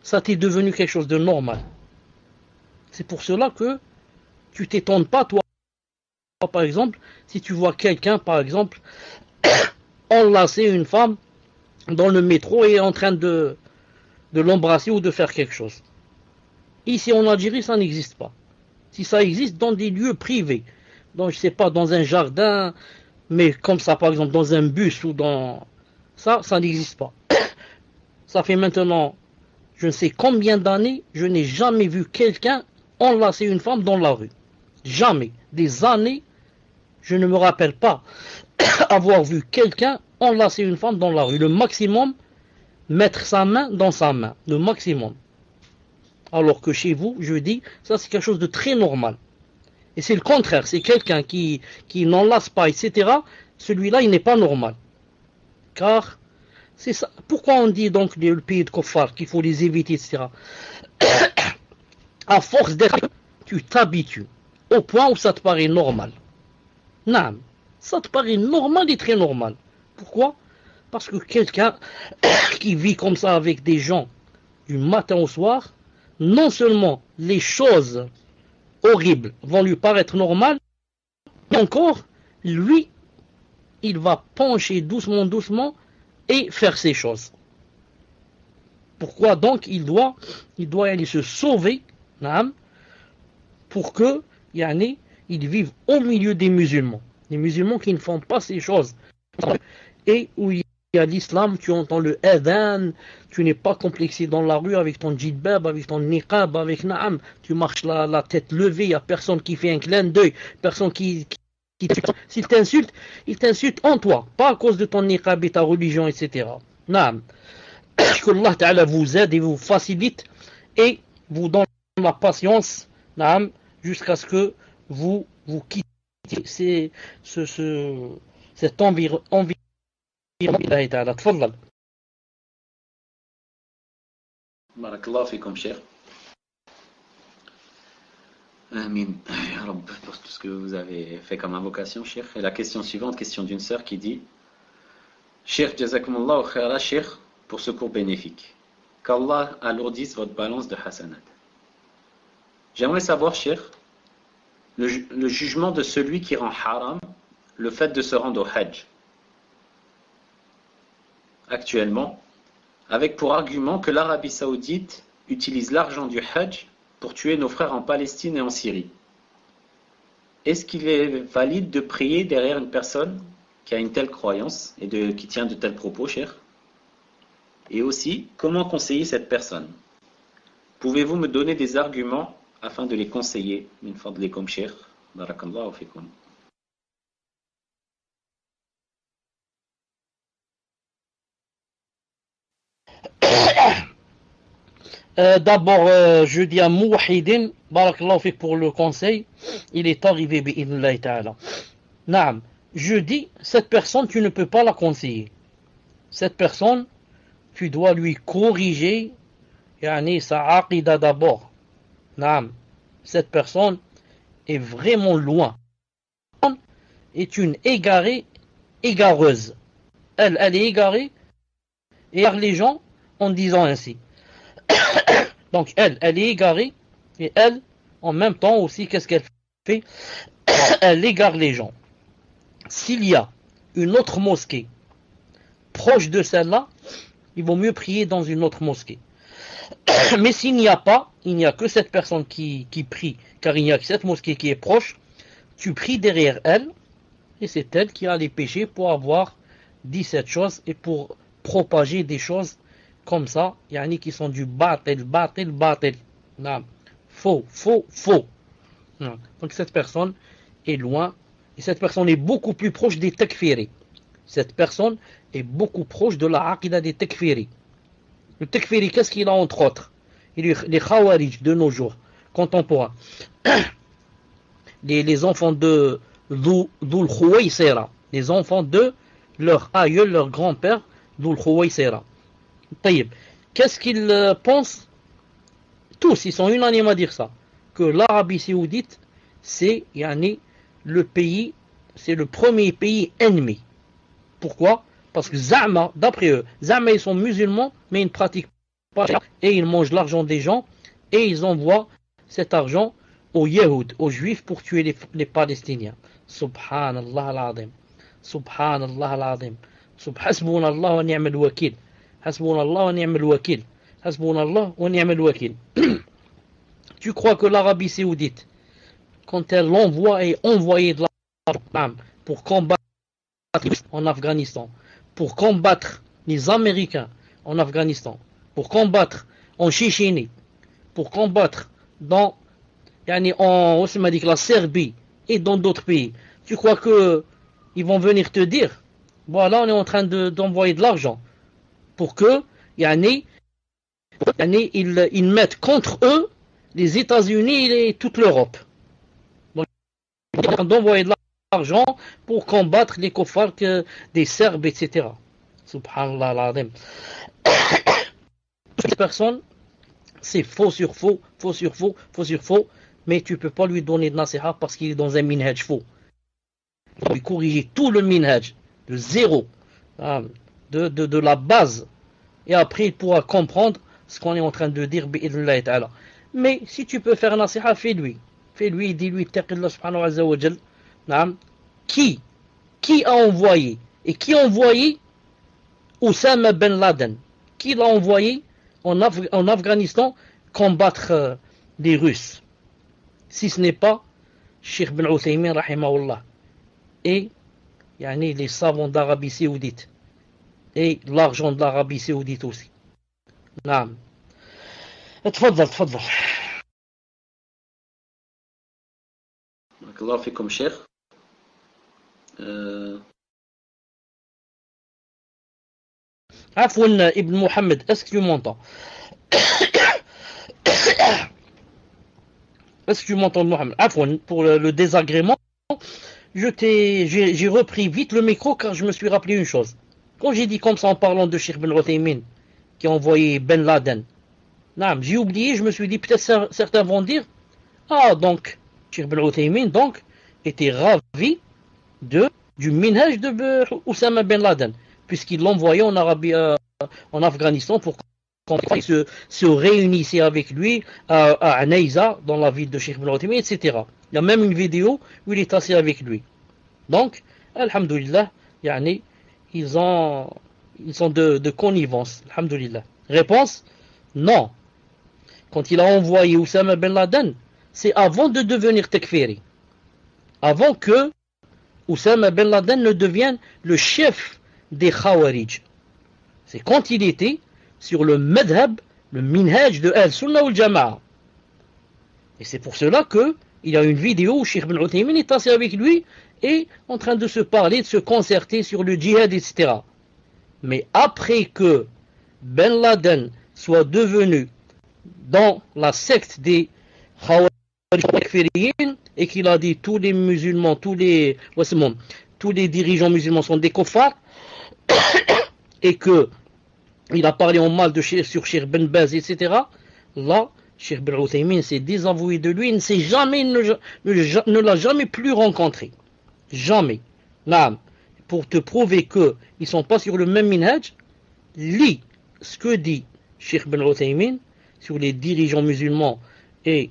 ça t'est devenu quelque chose de normal. C'est pour cela que tu t'étonnes pas, toi, par exemple, si tu vois quelqu'un, par exemple, enlacer une femme dans le métro et est en train de l'embrasser ou de faire quelque chose. Ici en Algérie, ça n'existe pas. Si ça existe dans des lieux privés, donc je sais pas, dans un jardin, mais comme ça par exemple dans un bus ou dans... Ça n'existe pas. Ça fait maintenant, je ne sais combien d'années, je n'ai jamais vu quelqu'un enlacer une femme dans la rue. Jamais. Des années, je ne me rappelle pas avoir vu quelqu'un enlacer une femme dans la rue. Le maximum, mettre sa main dans sa main. Le maximum. Alors que chez vous, je dis, ça c'est quelque chose de très normal. Et c'est le contraire. C'est quelqu'un qui n'enlace pas, etc. Celui-là, il n'est pas normal. Car, c'est ça. Pourquoi on dit donc le pays de Kofar, qu'il faut les éviter, etc. À force d'être, tu t'habitues. Au point où ça te paraît normal. Non, ça te paraît normal et très normal. Pourquoi? Parce que quelqu'un qui vit comme ça avec des gens du matin au soir, non seulement les choses horribles vont lui paraître normales, mais encore, lui, il va pencher doucement, doucement et faire ces choses. Pourquoi donc il doit aller se sauver, pour que ils vivent au milieu des musulmans. Les musulmans qui ne font pas ces choses. Et où il y a l'islam, tu entends le adhan, tu n'es pas complexé dans la rue avec ton djilbab, avec ton niqab, avec naam, tu marches la tête levée, il n'y a personne qui fait un clin d'œil, personne qui s'il t'insulte, il t'insulte en toi, pas à cause de ton niqab et ta religion, etc. Naam. Que Allah Ta'ala vous aide et vous facilite et vous donne la patience, naam, jusqu'à ce que vous quittez cet environnement. تفضل. Barakallah fikum, cher. Amin. Ya Rabb, pour tout ce que vous avez fait comme invocation, cher. Et la question suivante, question d'une sœur qui dit: Cher, jazakumullahu khaira, cher, pour ce cours bénéfique. Qu'Allah alourdisse votre balance de hasanat. J'aimerais savoir, cher, le jugement de celui qui rend haram le fait de se rendre au Hajj. Actuellement, avec pour argument que l'Arabie Saoudite utilise l'argent du Hajj pour tuer nos frères en Palestine et en Syrie. Est-ce qu'il est valide de prier derrière une personne qui a une telle croyance et qui tient de tels propos, cher? Et aussi, comment conseiller cette personne? Pouvez-vous me donner des arguments afin de les conseiller? Min fadlikum, cher. Barakallahu fikum. D'abord, je dis à Mouahidin, barakallahu fik pour le conseil, il est arrivé, bi'idhnillahi ta'ala. Naam, je dis, cette personne, tu ne peux pas la conseiller. Cette personne, tu dois lui corriger, sa aqida d'abord. Naam, cette personne est vraiment loin. Est une égareuse. Elle est égarée, et égare les gens en disant ainsi. Donc elle est égarée, et elle, en même temps aussi, qu'est-ce qu'elle fait? Elle égare les gens. S'il y a une autre mosquée proche de celle-là, il vaut mieux prier dans une autre mosquée. Mais s'il n'y a pas, il n'y a que cette personne qui prie, car il n'y a que cette mosquée qui est proche, tu pries derrière elle, et c'est elle qui a les péchés pour avoir dit cette chose et pour propager des choses comme ça, qui sont du batil. Non. Faux. Non. Donc cette personne est loin, et cette personne est beaucoup plus proche des takfiri. Cette personne est beaucoup proche de la aqida des takfiri. Le takfiri, qu'est-ce qu'il a entre autres? Les khawarij de nos jours, contemporains. Les enfants de Dhul Khuwaysira, les enfants de leur aïeul, leur grand-père, Dhul Khuwaysira. Qu'est-ce qu'ils pensent? Tous, ils sont unanimes à dire ça, que l'Arabie Saoudite, c'est le pays, c'est le premier pays ennemi. Pourquoi? Parce que Zama, d'après eux, Zama ils sont musulmans, mais ils ne pratiquent pas, et ils mangent l'argent des gens, et ils envoient cet argent aux Yéhouds, aux Juifs, pour tuer les Palestiniens. Subhanallah al-Azim. Subhanallah al-Azim. Hasbunallah wa ni'mal wakil. Hasbunallah wa ni'mal wakil. Hasbunallah wa ni'mal wakil. Tu crois que l'Arabie Saoudite, quand elle envoie et envoyait de l'argent pour combattre en Afghanistan, pour combattre les Américains en Afghanistan, pour combattre en Tchétchénie, pour combattre dans la Serbie et dans d'autres pays, tu crois que ils vont venir te dire, voilà, on est en train d'envoyer de l'argent pour que ils mettent contre eux les États-Unis et toute l'Europe. Donc, ils sont en train d'envoyer de l'argent pour combattre les kuffars des Serbes, etc. Subhanallah al-Azim. Cette personne, c'est faux sur faux, faux sur faux, faux sur faux, mais tu ne peux pas lui donner de nasiha parce qu'il est dans un minhaj faux. Il faut lui corriger tout le minhaj, de zéro, de la base, et après il pourra comprendre ce qu'on est en train de dire, bi'idhnillah ta'ala. Mais si tu peux faire un nasiha, fais-lui, dis-lui, taqillah subhanahu wa ta'ala, qui a envoyé, et qui a envoyé Oussama Ben Laden, qui l'a envoyé en Afghanistan combattre les Russes, si ce n'est pas Cheikh Ben Uthaymin rahimahullah et les savants d'Arabie Saoudite et l'argent de l'Arabie Saoudite aussi. نعم تفضل بارك الله فيكم شيخ. عفوا ابن محمد, est-ce que tu m'entends? Est-ce que tu m'entends, Mohamed? Afwan, pour le désagrément, j'ai repris vite le micro car je me suis rappelé une chose. Quand j'ai dit comme ça en parlant de Cheikh Ben Uthaymin qui a envoyé Ben Laden, j'ai oublié, je me suis dit peut-être certains vont dire, donc Cheikh Ben Uthaymin donc était ravi du minhaj de Oussama Ben Laden puisqu'il l'envoyait en Afghanistan pour qu'on se réunissait avec lui à Anaïsa, dans la ville de Cheikh Ben Uthaymin, etc. Il y a même une vidéo où il est assis avec lui. Donc, alhamdoulilah, ils sont de connivence. Alhamdoulilah. Réponse? Non. Quand il a envoyé Oussama Ben Laden, c'est avant de devenir takfiri. Avant que Oussama Ben Laden ne devienne le chef des Khawarij. C'est quand il était sur le madhab, le minhaj de Al-Sunnah wal-Jama'a. Et c'est pour cela que il y a une vidéo où Cheikh Ben Uthaymin est assis avec lui et en train de se parler, de se concerter sur le djihad, etc. Mais après que Ben Laden soit devenu dans la secte des Khawarij et qu'il a dit tous les musulmans, tous les dirigeants musulmans sont des kuffars et que il a parlé en mal sur Cheikh Ben Baz, etc. Là, Cheikh Ben Uthaymin s'est désavoué de lui, ne l'a jamais plus rencontré. Jamais. Là, pour te prouver qu'ils ne sont pas sur le même minhaj, lis ce que dit Cheikh Ben Uthaymin sur les dirigeants musulmans et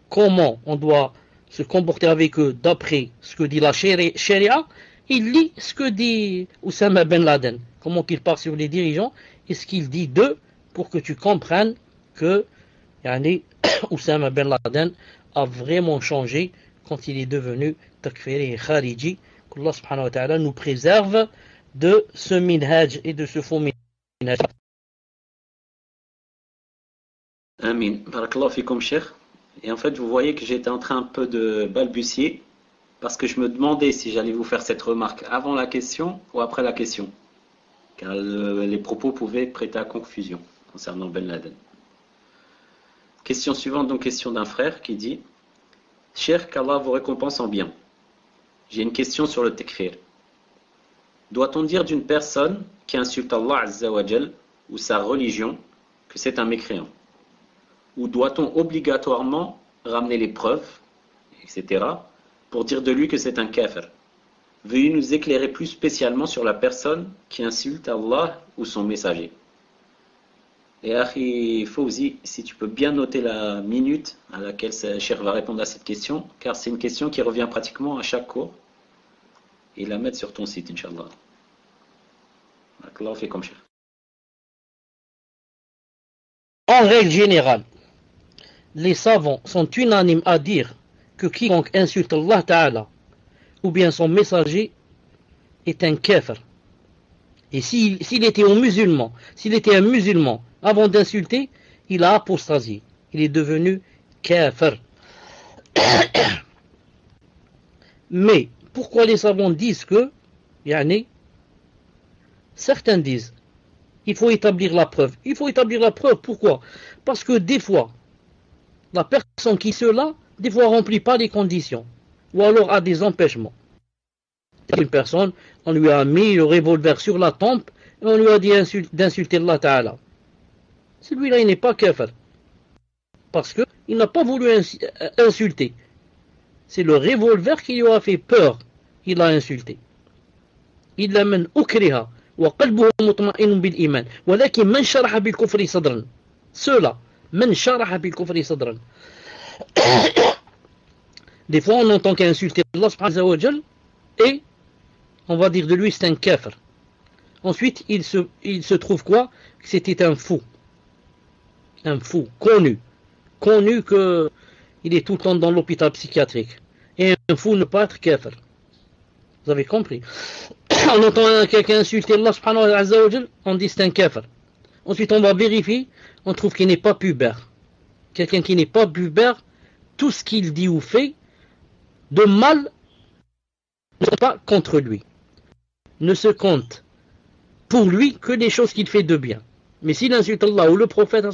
comment on doit se comporter avec eux d'après ce que dit la Sharia. Il lit ce que dit Oussama Ben Laden, comment il parle sur les dirigeants et ce qu'il dit d'eux pour que tu comprennes que Oussama Ben Laden a vraiment changé quand il est devenu takfiri et khariji. qu'Allah subhanahu wa ta'ala nous préserve de ce minhaj et de ce faux minhaj. Amin. Barakallahu fikum, Cheikh. Et en fait, vous voyez que j'étais en train un peu de balbutier parce que je me demandais si j'allais vous faire cette remarque avant la question ou après la question. Car les propos pouvaient prêter à confusion concernant Ben Laden. Question suivante, donc question d'un frère qui dit: Cheikh, qu'Allah vous récompense en bien. J'ai une question sur le takfir. Doit-on dire d'une personne qui insulte Allah Azza wa Jal ou sa religion que c'est un mécréant? Ou doit-on obligatoirement ramener les preuves, etc., pour dire de lui que c'est un kafir? Veuillez nous éclairer plus spécialement sur la personne qui insulte Allah ou son messager. Et Akhi Fawzi, si tu peux bien noter la minute à laquelle Cheikh va répondre à cette question, car c'est une question qui revient pratiquement à chaque cours, et la mettre sur ton site, Inch'Allah. Allah fait comme Cheikh. En règle générale, les savants sont unanimes à dire que quiconque insulte Allah Ta'ala ou bien son messager est un kafir. Et s'il était un musulman avant d'insulter, il a apostasié. Il est devenu kafir. Mais pourquoi les savants disent que, certains disent, il faut établir la preuve. Il faut établir la preuve, pourquoi? Parce que des fois, la personne qui cela, des fois remplit pas les conditions, ou alors a des empêchements. Une personne, on lui a mis le revolver sur la tempe, et on lui a dit d'insulter Allah Ta'ala. Celui-là, il n'est pas kafir. Parce qu'il n'a pas voulu insulter. C'est le revolver qui lui a fait peur. Il a insulté. Il من أكره وقلبه مطمئن بالإيمان ولكن من شرح بالكفر صدرا. Cela, من شرح بالكفر صدرا. Des fois, on entend qu'insulter Allah subhanahu wa ta'ala et on va dire de lui c'est un kafir. Ensuite, il se trouve quoi? Que c'était un fou. Un fou, connu qu'il est tout le temps dans l'hôpital psychiatrique. Et un fou ne peut pas être kafir. Vous avez compris? On entend quelqu'un insulter Allah subhanahu wa ta'ala, on dit c'est un kafir. Ensuite on va vérifier, on trouve qu'il n'est pas pubère. Quelqu'un qui n'est pas pubère, tout ce qu'il dit ou fait de mal ne se pas contre lui. Ne se compte pour lui que les choses qu'il fait de bien. Mais s'il insulte Allah ou le prophète,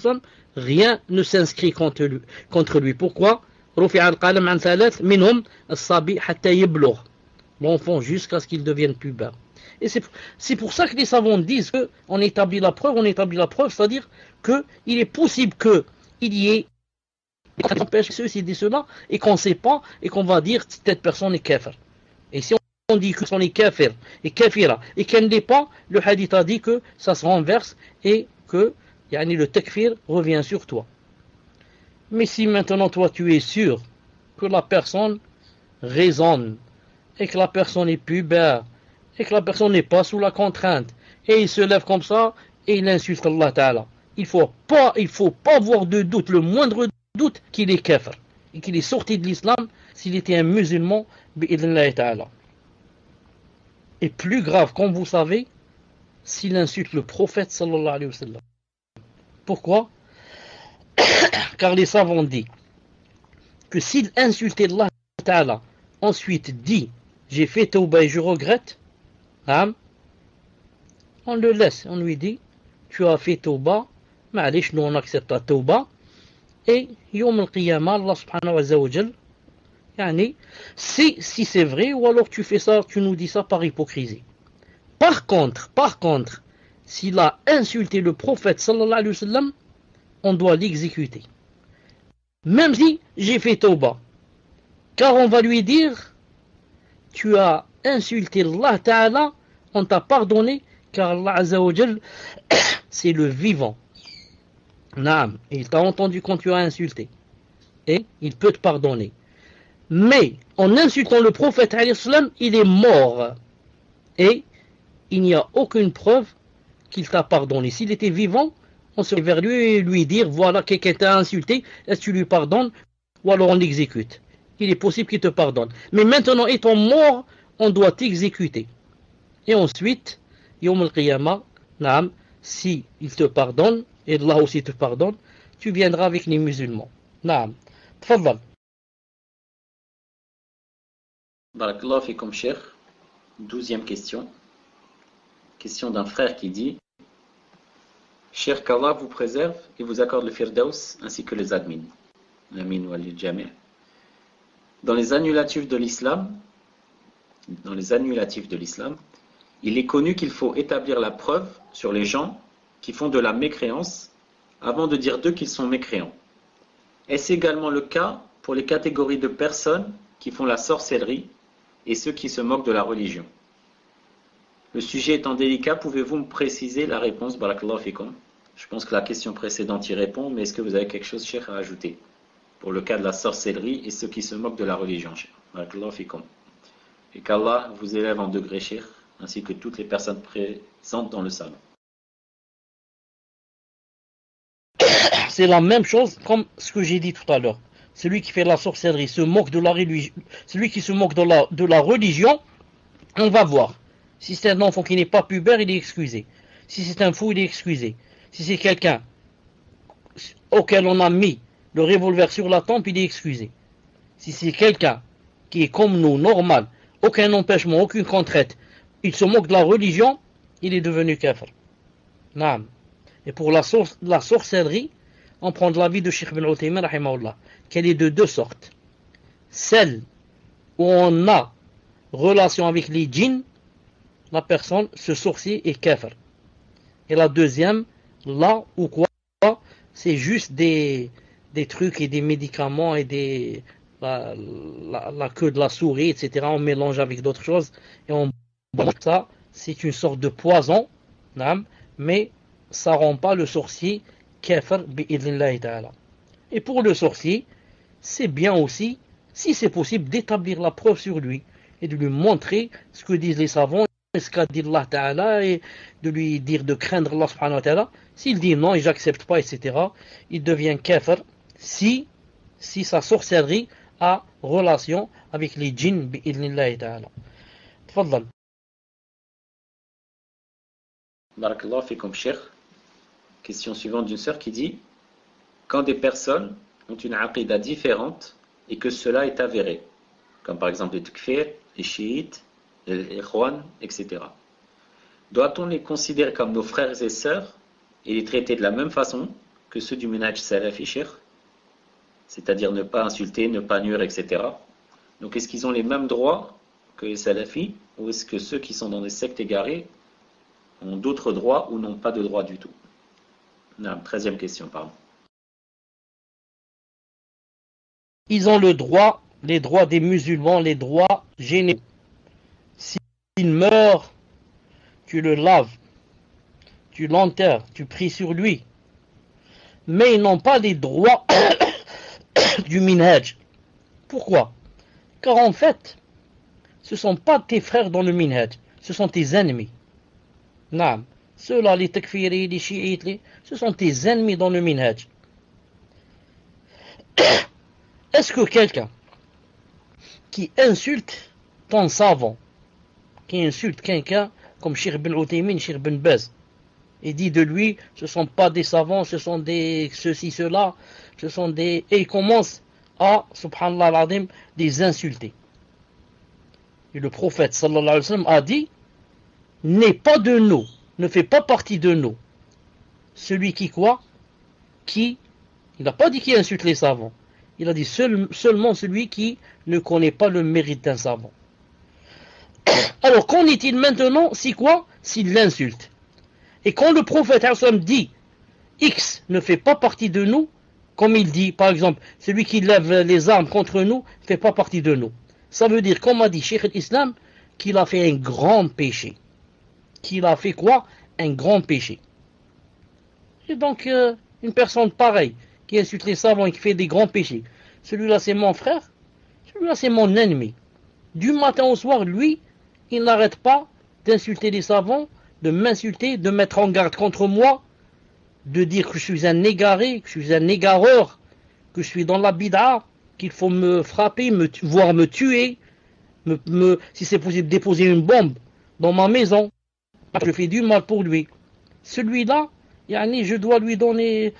rien ne s'inscrit contre lui. Pourquoi? L'enfant jusqu'à ce qu'il devienne pubère. Et c'est pour ça que les savants disent qu'on établit la preuve, c'est-à-dire qu'il est possible qu'il y ait des empêches, ceci, cela, et qu'on ne sait pas, et qu'on va dire que cette personne est kafir. Et si on dit que son est kafir, et kafira, et qu'elle ne l'est pas, le hadith a dit que ça se renverse, et que le takfir revient sur toi. Mais si maintenant toi tu es sûr que la personne raisonne, et que la personne est pubère, et que la personne n'est pas sous la contrainte, et il se lève comme ça, et il insulte Allah Ta'ala. Il faut pas avoir de doute, le moindre doute qu'il est kafir, et qu'il est sorti de l'islam s'il était un musulman, bi'idhnillah Ta'ala. Et plus grave, comme vous savez, s'il insulte le prophète sallallahu alayhi wa sallam. Pourquoi? Car les savants disent que s'il insultait Allah Ta'ala, ensuite dit j'ai fait tauba et je regrette, on le laisse, on lui dit tu as fait tauba, mais nous on accepte ta tauba, et yom al-qiyamah Allah subhanahu wa ta'ala, si c'est vrai, ou alors tu fais ça, tu nous dis ça par hypocrisie. Par contre, s'il a insulté le prophète sallallahu alayhi wa sallam, on doit l'exécuter. Même si j'ai fait tauba. Car on va lui dire, tu as insulté Allah Ta'ala, on t'a pardonné, car Allah Azza wa Jal, c'est le vivant. Naam, il t'a entendu quand tu as insulté. Et il peut te pardonner. Mais, en insultant le prophète, il est mort. Et il n'y a aucune preuve qu'il t'a pardonné. S'il était vivant, on se vers lui et lui dire, voilà, quelqu'un t'a insulté, est-ce que tu lui pardonnes? Ou alors on l'exécute. Il est possible qu'il te pardonne. Mais maintenant, étant mort, on doit t'exécuter. Et ensuite, Yom al-Qiyamah, si il te pardonne, et Allah aussi te pardonne, tu viendras avec les musulmans. Naam. Tfaddal. Barakallahu fikum cheikh. 12e question. Question d'un frère qui dit: Cheikh, qu'Allah vous préserve et vous accorde le firdaus ainsi que les admins. Amin walil jami'. Dans les annulatifs de l'islam, il est connu qu'il faut établir la preuve sur les gens qui font de la mécréance avant de dire d'eux qu'ils sont mécréants. Est-ce également le cas pour les catégories de personnes qui font la sorcellerie et ceux qui se moquent de la religion? Le sujet étant délicat, pouvez-vous me préciser la réponse? Barakallahu fikum. Je pense que la question précédente y répond, mais est-ce que vous avez quelque chose, cheikh, à ajouter pour le cas de la sorcellerie et ceux qui se moquent de la religion, cheikh? Barakallahu fikum. Et qu'Allah vous élève en degré, cheikh, ainsi que toutes les personnes présentes dans le salon. C'est la même chose comme ce que j'ai dit tout à l'heure. celui qui fait la sorcellerie se moque de la religion, celui qui se moque de la religion, on va voir. Si c'est un enfant qui n'est pas pubère, il est excusé. Si c'est un fou, il est excusé. Si c'est quelqu'un auquel on a mis le revolver sur la tempe, il est excusé. Si c'est quelqu'un qui est comme nous, normal, aucun empêchement, aucune contrainte, il se moque de la religion, il est devenu kafir. Naam. Et pour la sorcellerie, on prend de l'avis de Cheikh Ibn Uthaymin, rahimahullah, qu'elle est de deux sortes. Celle où on a relation avec les djinns, la personne, ce sorcier est kafir. Et la deuxième, là où quoi, c'est juste des trucs et des médicaments et la queue de la souris, etc. On mélange avec d'autres choses et on boit ça. C'est une sorte de poison, mais ça rend pas le sorcier kafir bi'idhnillahi ta'ala. Et pour le sorcier, c'est bien aussi, si c'est possible, d'établir la preuve sur lui et de lui montrer ce que disent les savants, ce qu'a dit Allah ta'ala, et de lui dire de craindre Allah subhanahu wa ta'ala. S'il dit non et j'accepte pas, etc., il devient kafir si sa sorcellerie a relation avec les djinns bi'idhnillahi ta'ala. Tfaddal. Barakallah fikum Cheikh. Question suivante d'une sœur qui dit: quand des personnes ont une aqida différente et que cela est avéré, comme par exemple les takfir, les chiites, les ikhwan, etc., doit-on les considérer comme nos frères et sœurs et les traiter de la même façon que ceux du minhaj salafi, Cheikh? C'est-à-dire ne pas insulter, ne pas nuire, etc. Donc est-ce qu'ils ont les mêmes droits que les salafis, ou est-ce que ceux qui sont dans des sectes égarées ont d'autres droits ou n'ont pas de droits du tout? Non, 13e question, pardon. Ils ont le droit, les droits des musulmans, les droits généraux. S'il meurt, tu le laves, tu l'enterres, tu pries sur lui. Mais ils n'ont pas les droits du minhaj. Pourquoi? Car en fait, ce ne sont pas tes frères dans le minhaj, ce sont tes ennemis. Naam. Ceux-là, les takfiris, les chiites, ce sont tes ennemis dans le minhaj. Est-ce que quelqu'un qui insulte ton savant, qui insulte quelqu'un comme Cheikh Ibn Uthaymin, Cheikh Ibn Baz, et dit de lui, ce ne sont pas des savants, ce sont des ceci, cela, ce sont des... Et il commence à, subhanallah al-azim, les insulter. Et le prophète, sallallahu alayhi wa sallam, a dit, n'est pas de nous, ne fait pas partie de nous. Celui qui quoi? Il n'a pas dit qu'il insulte les savants. Il a dit seulement celui qui ne connaît pas le mérite d'un savant. Alors, qu'en est-il maintenant si quoi? S'il l'insulte. Et quand le prophète dit X ne fait pas partie de nous, comme il dit, par exemple, celui qui lève les armes contre nous ne fait pas partie de nous. Ça veut dire, comme a dit Cheikh al-Islam, qu'il a fait un grand péché. Qu'il a fait quoi? Un grand péché. Et donc, une personne pareille, qui insulte les savants et qui fait des grands péchés, celui-là c'est mon frère, celui-là c'est mon ennemi. Du matin au soir, lui, il n'arrête pas d'insulter les savants, de m'insulter, de mettre en garde contre moi, de dire que je suis un égaré, que je suis un égareur, que je suis dans la bid'a, qu'il faut me frapper, voire me tuer, si c'est possible, déposer une bombe dans ma maison. Je fais du mal pour lui. Celui-là, je dois lui donner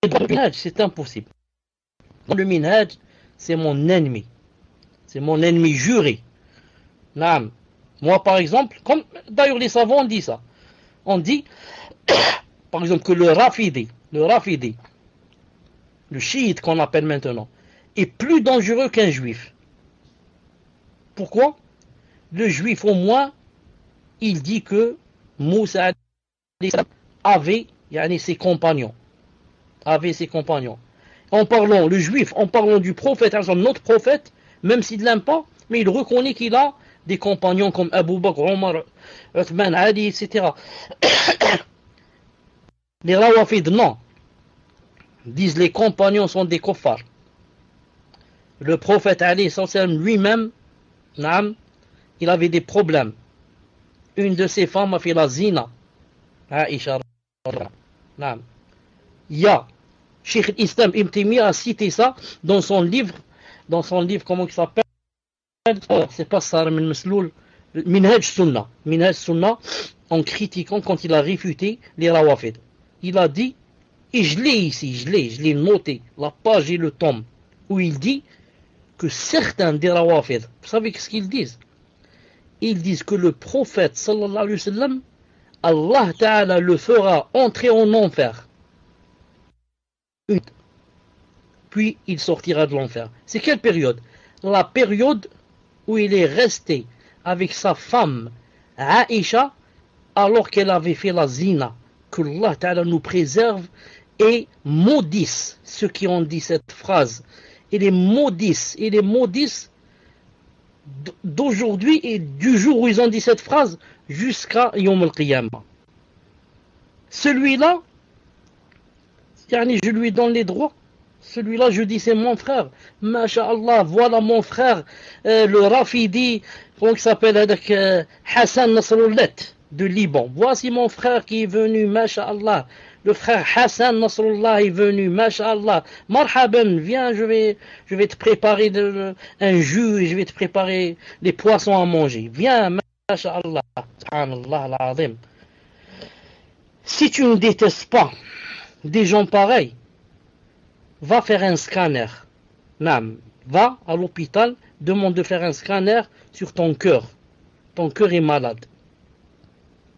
le minhaj, c'est impossible. Le minhaj, c'est mon ennemi. C'est mon ennemi juré. Naam. Moi, par exemple, comme d'ailleurs les savants disent ça. On dit, par exemple, que le rafidi, le chiite qu'on appelle maintenant, est plus dangereux qu'un juif. Pourquoi? Le juif, au moins, il dit que Moussa avait ses compagnons. En parlant, le juif, en parlant du prophète, notre prophète, même s'il ne l'aime pas, mais il reconnaît qu'il a des compagnons comme Abu Bakr, Omar, Uthman, Ali, etc. Les Rawafid, non. Disent les compagnons sont des kuffars. Le prophète Ali, lui-même, il avait des problèmes. Une de ses femmes a fait la zina. Aïcha. Il y a Cheikh Islam Ibn Taymiyyah a cité ça dans son livre, comment il s'appelle? C'est pas Sarim al-Masloul, Minhaj Sunnah. Minhaj Sunnah, en critiquant quand il a réfuté les Rawafid. Il a dit, et je l'ai ici, je l'ai noté, la page et le tome, où il dit que certains des Rawafid, vous savez ce qu'ils disent? Ils disent que le prophète sallallahu alayhi wa sallam, Allah Ta'ala le fera entrer en enfer. Puis il sortira de l'enfer. C'est quelle période? La période où il est resté avec sa femme Aïcha alors qu'elle avait fait la zina. Que Allah Ta'ala nous préserve et maudisse ceux qui ont dit cette phrase. Et les maudissent d'aujourd'hui et du jour où ils ont dit cette phrase jusqu'à Yom al-Qiyamah. Celui-là, je lui donne les droits. Celui-là, je dis, c'est mon frère. Masha'Allah, voilà mon frère, le Rafidi, comment il s'appelle, avec Hassan Nasrullah de Liban. Voici mon frère qui est venu, Masha'Allah. Le frère Hassan Nasrullah est venu, Masha'Allah. Marhaban, viens, je vais te préparer un jus et je vais te préparer des poissons à manger. Viens, Masha'Allah. Subhanallah al-Azim. Si tu ne détestes pas des gens pareils, va faire un scanner. Nam, va à l'hôpital, demande de faire un scanner sur ton cœur. Ton cœur est malade.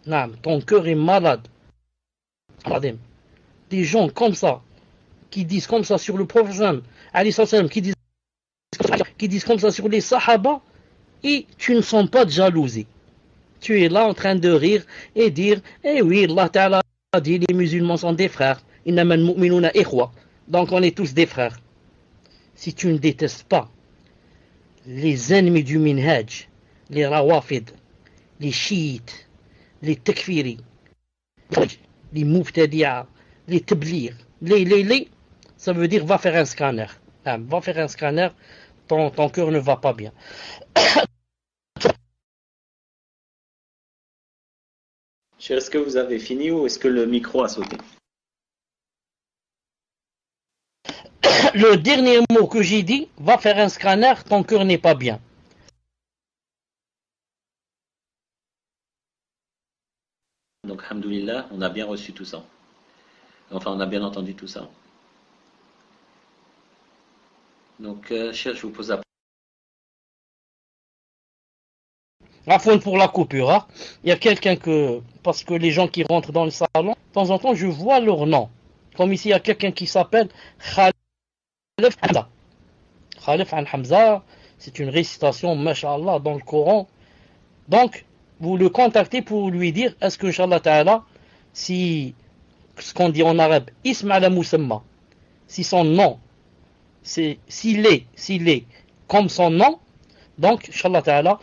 Nam, ton cœur est malade. Des gens comme ça, qui disent comme ça sur le prophète, qui disent comme ça sur les sahaba, et tu ne sens pas de jalousie. Tu es là en train de rire et dire, eh oui, Allah Ta'ala a dit, les musulmans sont des frères. Innamal mu'minuna ikhwa. Donc on est tous des frères. Si tu ne détestes pas les ennemis du minhaj, les rawafid, les chiites, les takfiri, les mubtadi'a, les tablir, ça veut dire va faire un scanner. Va faire un scanner, ton cœur ne va pas bien. Est-ce que vous avez fini ou est-ce que le micro a sauté? Le dernier mot que j'ai dit, va faire un scanner, ton cœur n'est pas bien. Donc, alhamdoulilah, on a bien reçu tout ça. Enfin, on a bien entendu tout ça. Donc, cher, je vous pose la... Afin pour la coupure, hein. Il y a quelqu'un que, parce que les gens qui rentrent dans le salon, de temps en temps, je vois leur nom. Comme ici, il y a quelqu'un qui s'appelle Khalif Hamza. Khalif Hamza, c'est une récitation, masha'Allah, dans le Coran. Donc, vous le contactez pour lui dire, est-ce que, Inch'Allah Ta'ala, si, ce qu'on dit en arabe, Isma ala Musamma, si son nom, s'il est comme son nom, donc, Inch'Allah Ta'ala,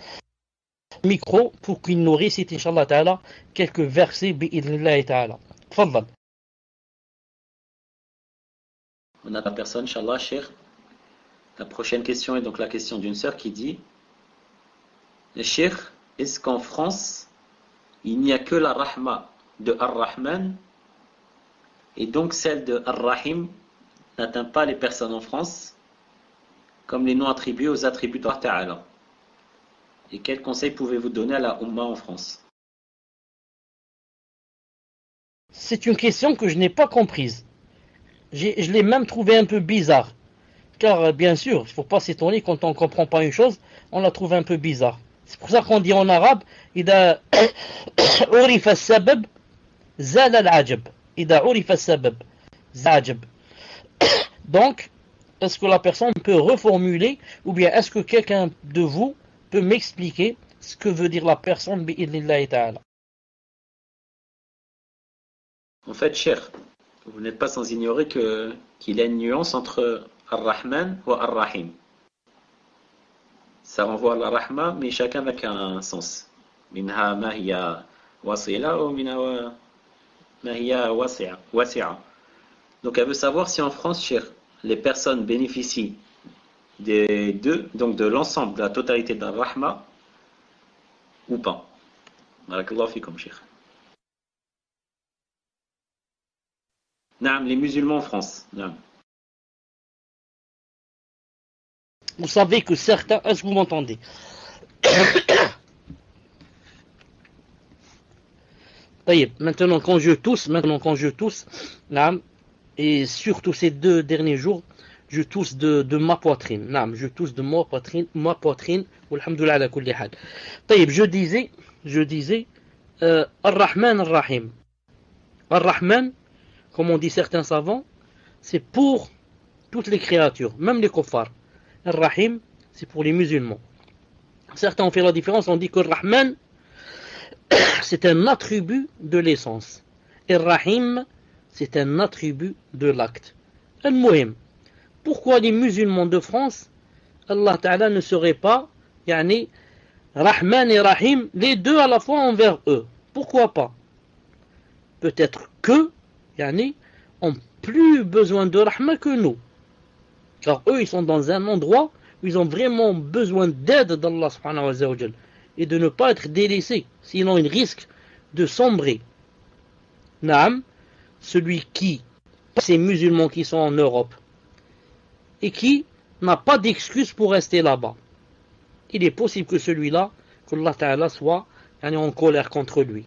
micro pour qu'il nous récite, Inch'Allah Ta'ala, quelques versets, bi'idnillahi Ta'ala. Tfaddal. On a la personne, Inch'Allah, cher. La prochaine question est donc la question d'une sœur qui dit, cher, est-ce qu'en France, il n'y a que la rahma de Ar-Rahman et donc celle de Ar-Rahim n'atteint pas les personnes en France comme les noms attribués aux attributs d'Allah Ta'ala? Et quel conseil pouvez-vous donner à la Ummah en France? C'est une question que je n'ai pas comprise. Je l'ai même trouvé un peu bizarre. Car bien sûr, il ne faut pas s'étonner quand on ne comprend pas une chose, on la trouve un peu bizarre. C'est pour ça qu'on dit en arabe, إذا عرف السبب زال العجب. إذا عرف السبب زال العجب. Donc, est-ce que la personne peut reformuler, ou bien est-ce que quelqu'un de vous peut m'expliquer ce que veut dire la personne bi'idnillahi ta'ala? En fait, cher, vous n'êtes pas sans ignorer qu'il y a une nuance entre Ar-Rahman ou Ar-Rahim. Ça renvoie à la Rahma, mais chacun avec un sens. Minha ma hiya wasila ou minha ma hiya wasi'a. Donc elle veut savoir si en France, cher, les personnes bénéficient des deux, donc de l'ensemble, de la totalité de la Rahma ou pas. Barakallahu fikum, cher. Naam, les musulmans en France. Naam. Vous savez que certains... Est-ce que vous m'entendez? Maintenant quand je tousse, naam, et surtout ces 2 derniers jours, je tousse de ma poitrine. Naam, je tousse de ma poitrine. Walhamdulillah ala kulli hal. Je disais, Ar-Rahman Ar-Rahim. Ar-Rahman, comme on dit certains savants, c'est pour toutes les créatures, même les kuffars. Ar-Rahim, c'est pour les musulmans. Certains ont fait la différence, on dit que Ar-Rahman, c'est un attribut de l'essence. Et Ar-Rahim, c'est un attribut de l'acte. Al-Muhim. Pourquoi les musulmans de France, Allah Ta'ala ne serait pas, yani, Rahman et Rahim, les deux à la fois envers eux? Pourquoi pas? Peut-être que, yani, ont plus besoin de Rahma que nous. Car eux, ils sont dans un endroit où ils ont vraiment besoin d'aide d'Allah subhanahu wa ta'ala et de ne pas être délaissés, sinon ils risquent de sombrer. Naam, celui qui, ces musulmans qui sont en Europe, et qui n'a pas d'excuse pour rester là-bas. Il est possible que celui-là, que Allah Ta'ala soit en colère contre lui.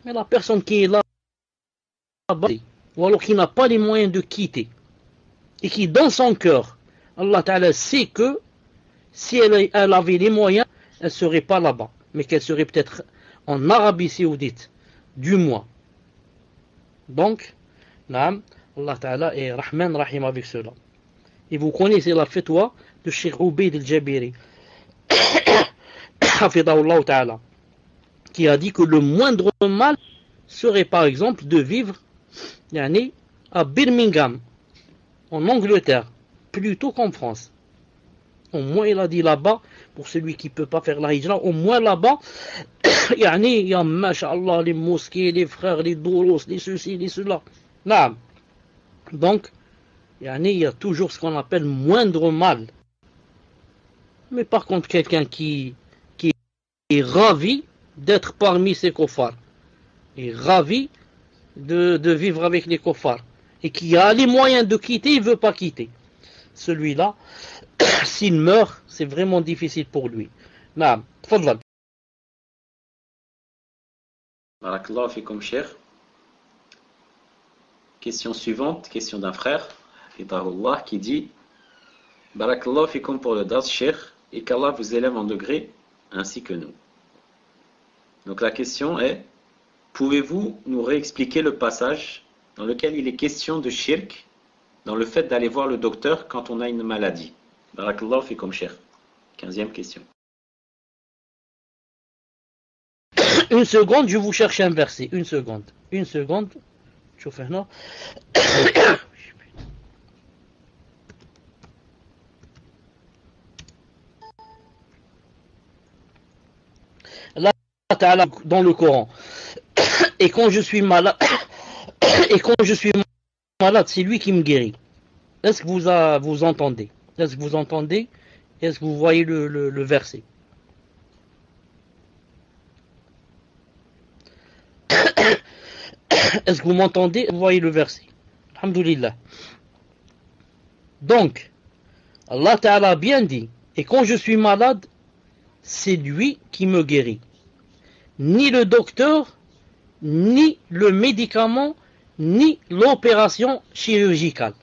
Mais la personne qui est là-bas, ou alors qui n'a pas les moyens de quitter, et qui dans son cœur, Allah Ta'ala sait que si elle avait les moyens, elle ne serait pas là-bas, mais qu'elle serait peut-être en Arabie Saoudite, du moins. Donc, naam, Allah Ta'ala est Rahman Rahim avec cela. Et vous connaissez la fatwa de Cheikh Ubayd al-Jabiri, Hafidahullah Ta'ala, qui a dit que le moindre mal serait par exemple de vivre yani, à Birmingham, en Angleterre, plutôt qu'en France. Au moins il a dit là-bas, pour celui qui ne peut pas faire la hijra, au moins là-bas, yani, il y a, masha'Allah, les mosquées, les frères, les douros, les ceci, les cela. Naam. Donc, il y a toujours ce qu'on appelle moindre mal. Mais par contre, quelqu'un qui est ravi d'être parmi ces kuffars, est ravi de vivre avec les kuffars, et qui a les moyens de quitter, il ne veut pas quitter. Celui-là, s'il meurt, c'est vraiment difficile pour lui. Naam, tfadlal. Barakallahu fikum, cher. Question suivante, question d'un frère, Hafidahullah, qui dit: Barakallahu fikum pour le dars, cher, et qu'Allah vous élève en degré, ainsi que nous. Donc la question est: pouvez-vous nous réexpliquer le passage dans lequel il est question de shirk, dans le fait d'aller voir le docteur quand on a une maladie? Barakallahu fikum, cher. 15e question. Une seconde, je vous cherche un verset. Une seconde. Je fais non. Allah Ta'ala dans le Coran. Et quand je suis malade, c'est lui qui me guérit. Est-ce que vous entendez? Est-ce que vous entendez? Est-ce que vous voyez le verset? Est-ce que vous m'entendez? Vous voyez le verset. Alhamdulillah. Donc, Allah Ta'ala a bien dit, et quand je suis malade, c'est lui qui me guérit. Ni le docteur, ni le médicament, ni l'opération chirurgicale.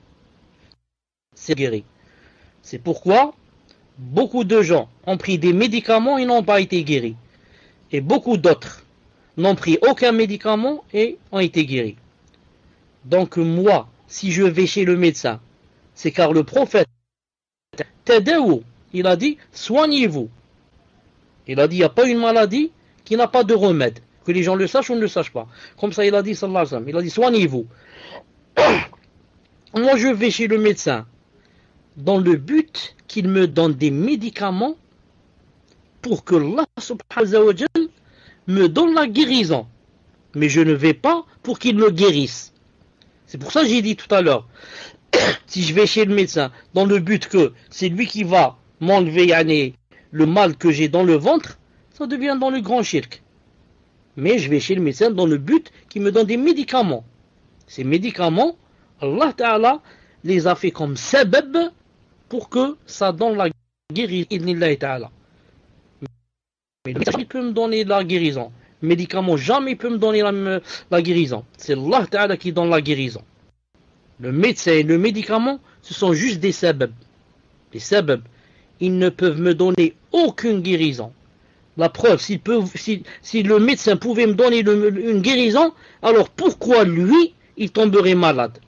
C'est guéri. C'est pourquoi beaucoup de gens ont pris des médicaments et n'ont pas été guéris. Et beaucoup d'autres n'ont pris aucun médicament et ont été guéris. Donc moi, si je vais chez le médecin, c'est car le prophète, il a dit, soignez-vous. Il a dit, il n'y a pas une maladie qui n'a pas de remède. Que les gens le sachent ou ne le sachent pas. Comme ça, il a dit, sallallahu alayhi wa sallam, il a dit, soignez-vous. Moi, je vais chez le médecin dans le but qu'il me donne des médicaments pour que Allah subhanahu wa ta'ala me donne la guérison. Mais je ne vais pas pour qu'il me guérisse. C'est pour ça que j'ai dit tout à l'heure, si je vais chez le médecin dans le but que c'est lui qui va m'enlever le mal que j'ai dans le ventre, ça devient dans le grand shirk. Mais je vais chez le médecin dans le but qu'il me donne des médicaments. Ces médicaments, Allah Ta'ala les a fait comme sabab pour que ça donne la guérison. Mais le médecin peut me donner la guérison. Le médicament jamais peut me donner la guérison. C'est Allah Ta'ala qui donne la guérison. Le médecin et le médicament, ce sont juste des sabab. Des sabab. Ils ne peuvent me donner aucune guérison. La preuve, si le médecin pouvait me donner une guérison, alors pourquoi lui, il tomberait malade?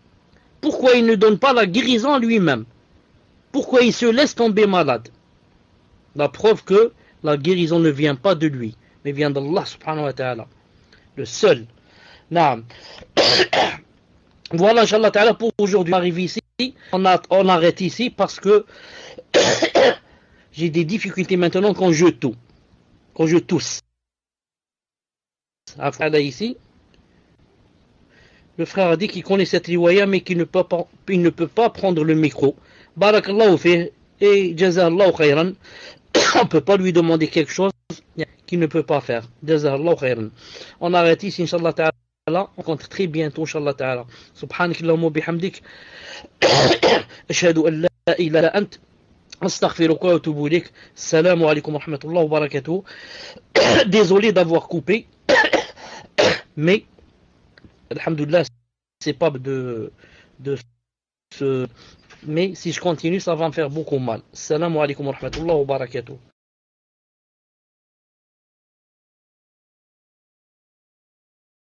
Pourquoi il ne donne pas la guérison lui-même? Pourquoi il se laisse tomber malade? La preuve que la guérison ne vient pas de lui, mais vient d'Allah subhanahu wa ta'ala. Le seul. Naam. Voilà, Inch'Allah ta'ala, pour aujourd'hui. On arrive ici, on arrête ici parce que j'ai des difficultés maintenant quand je tousse. Ici, le frère a dit qu'il connaît cette riwaya mais qu'il ne peut pas prendre le micro. Barakallahu fi et jazallahu khayran. On ne peut pas lui demander quelque chose qu'il ne peut pas faire. Jazallahu khayran. On arrête ici, Inch'Allah ta'ala. On compte très bientôt, Inch'Allah ta'ala. Subhanakallahumma bihamdik. Ashhadu an la ilaha illa ant. Astaghfiruka wa atubu ilayk. Assalamu alaykum wa rahmatullahi wa barakatuh. Désolé d'avoir coupé. Mais, alhamdoulilah, c'est pas de ce. Mais si je continue, ça va me faire beaucoup mal. Assalamu alaykum wa rahmatullahi wa barakatuh.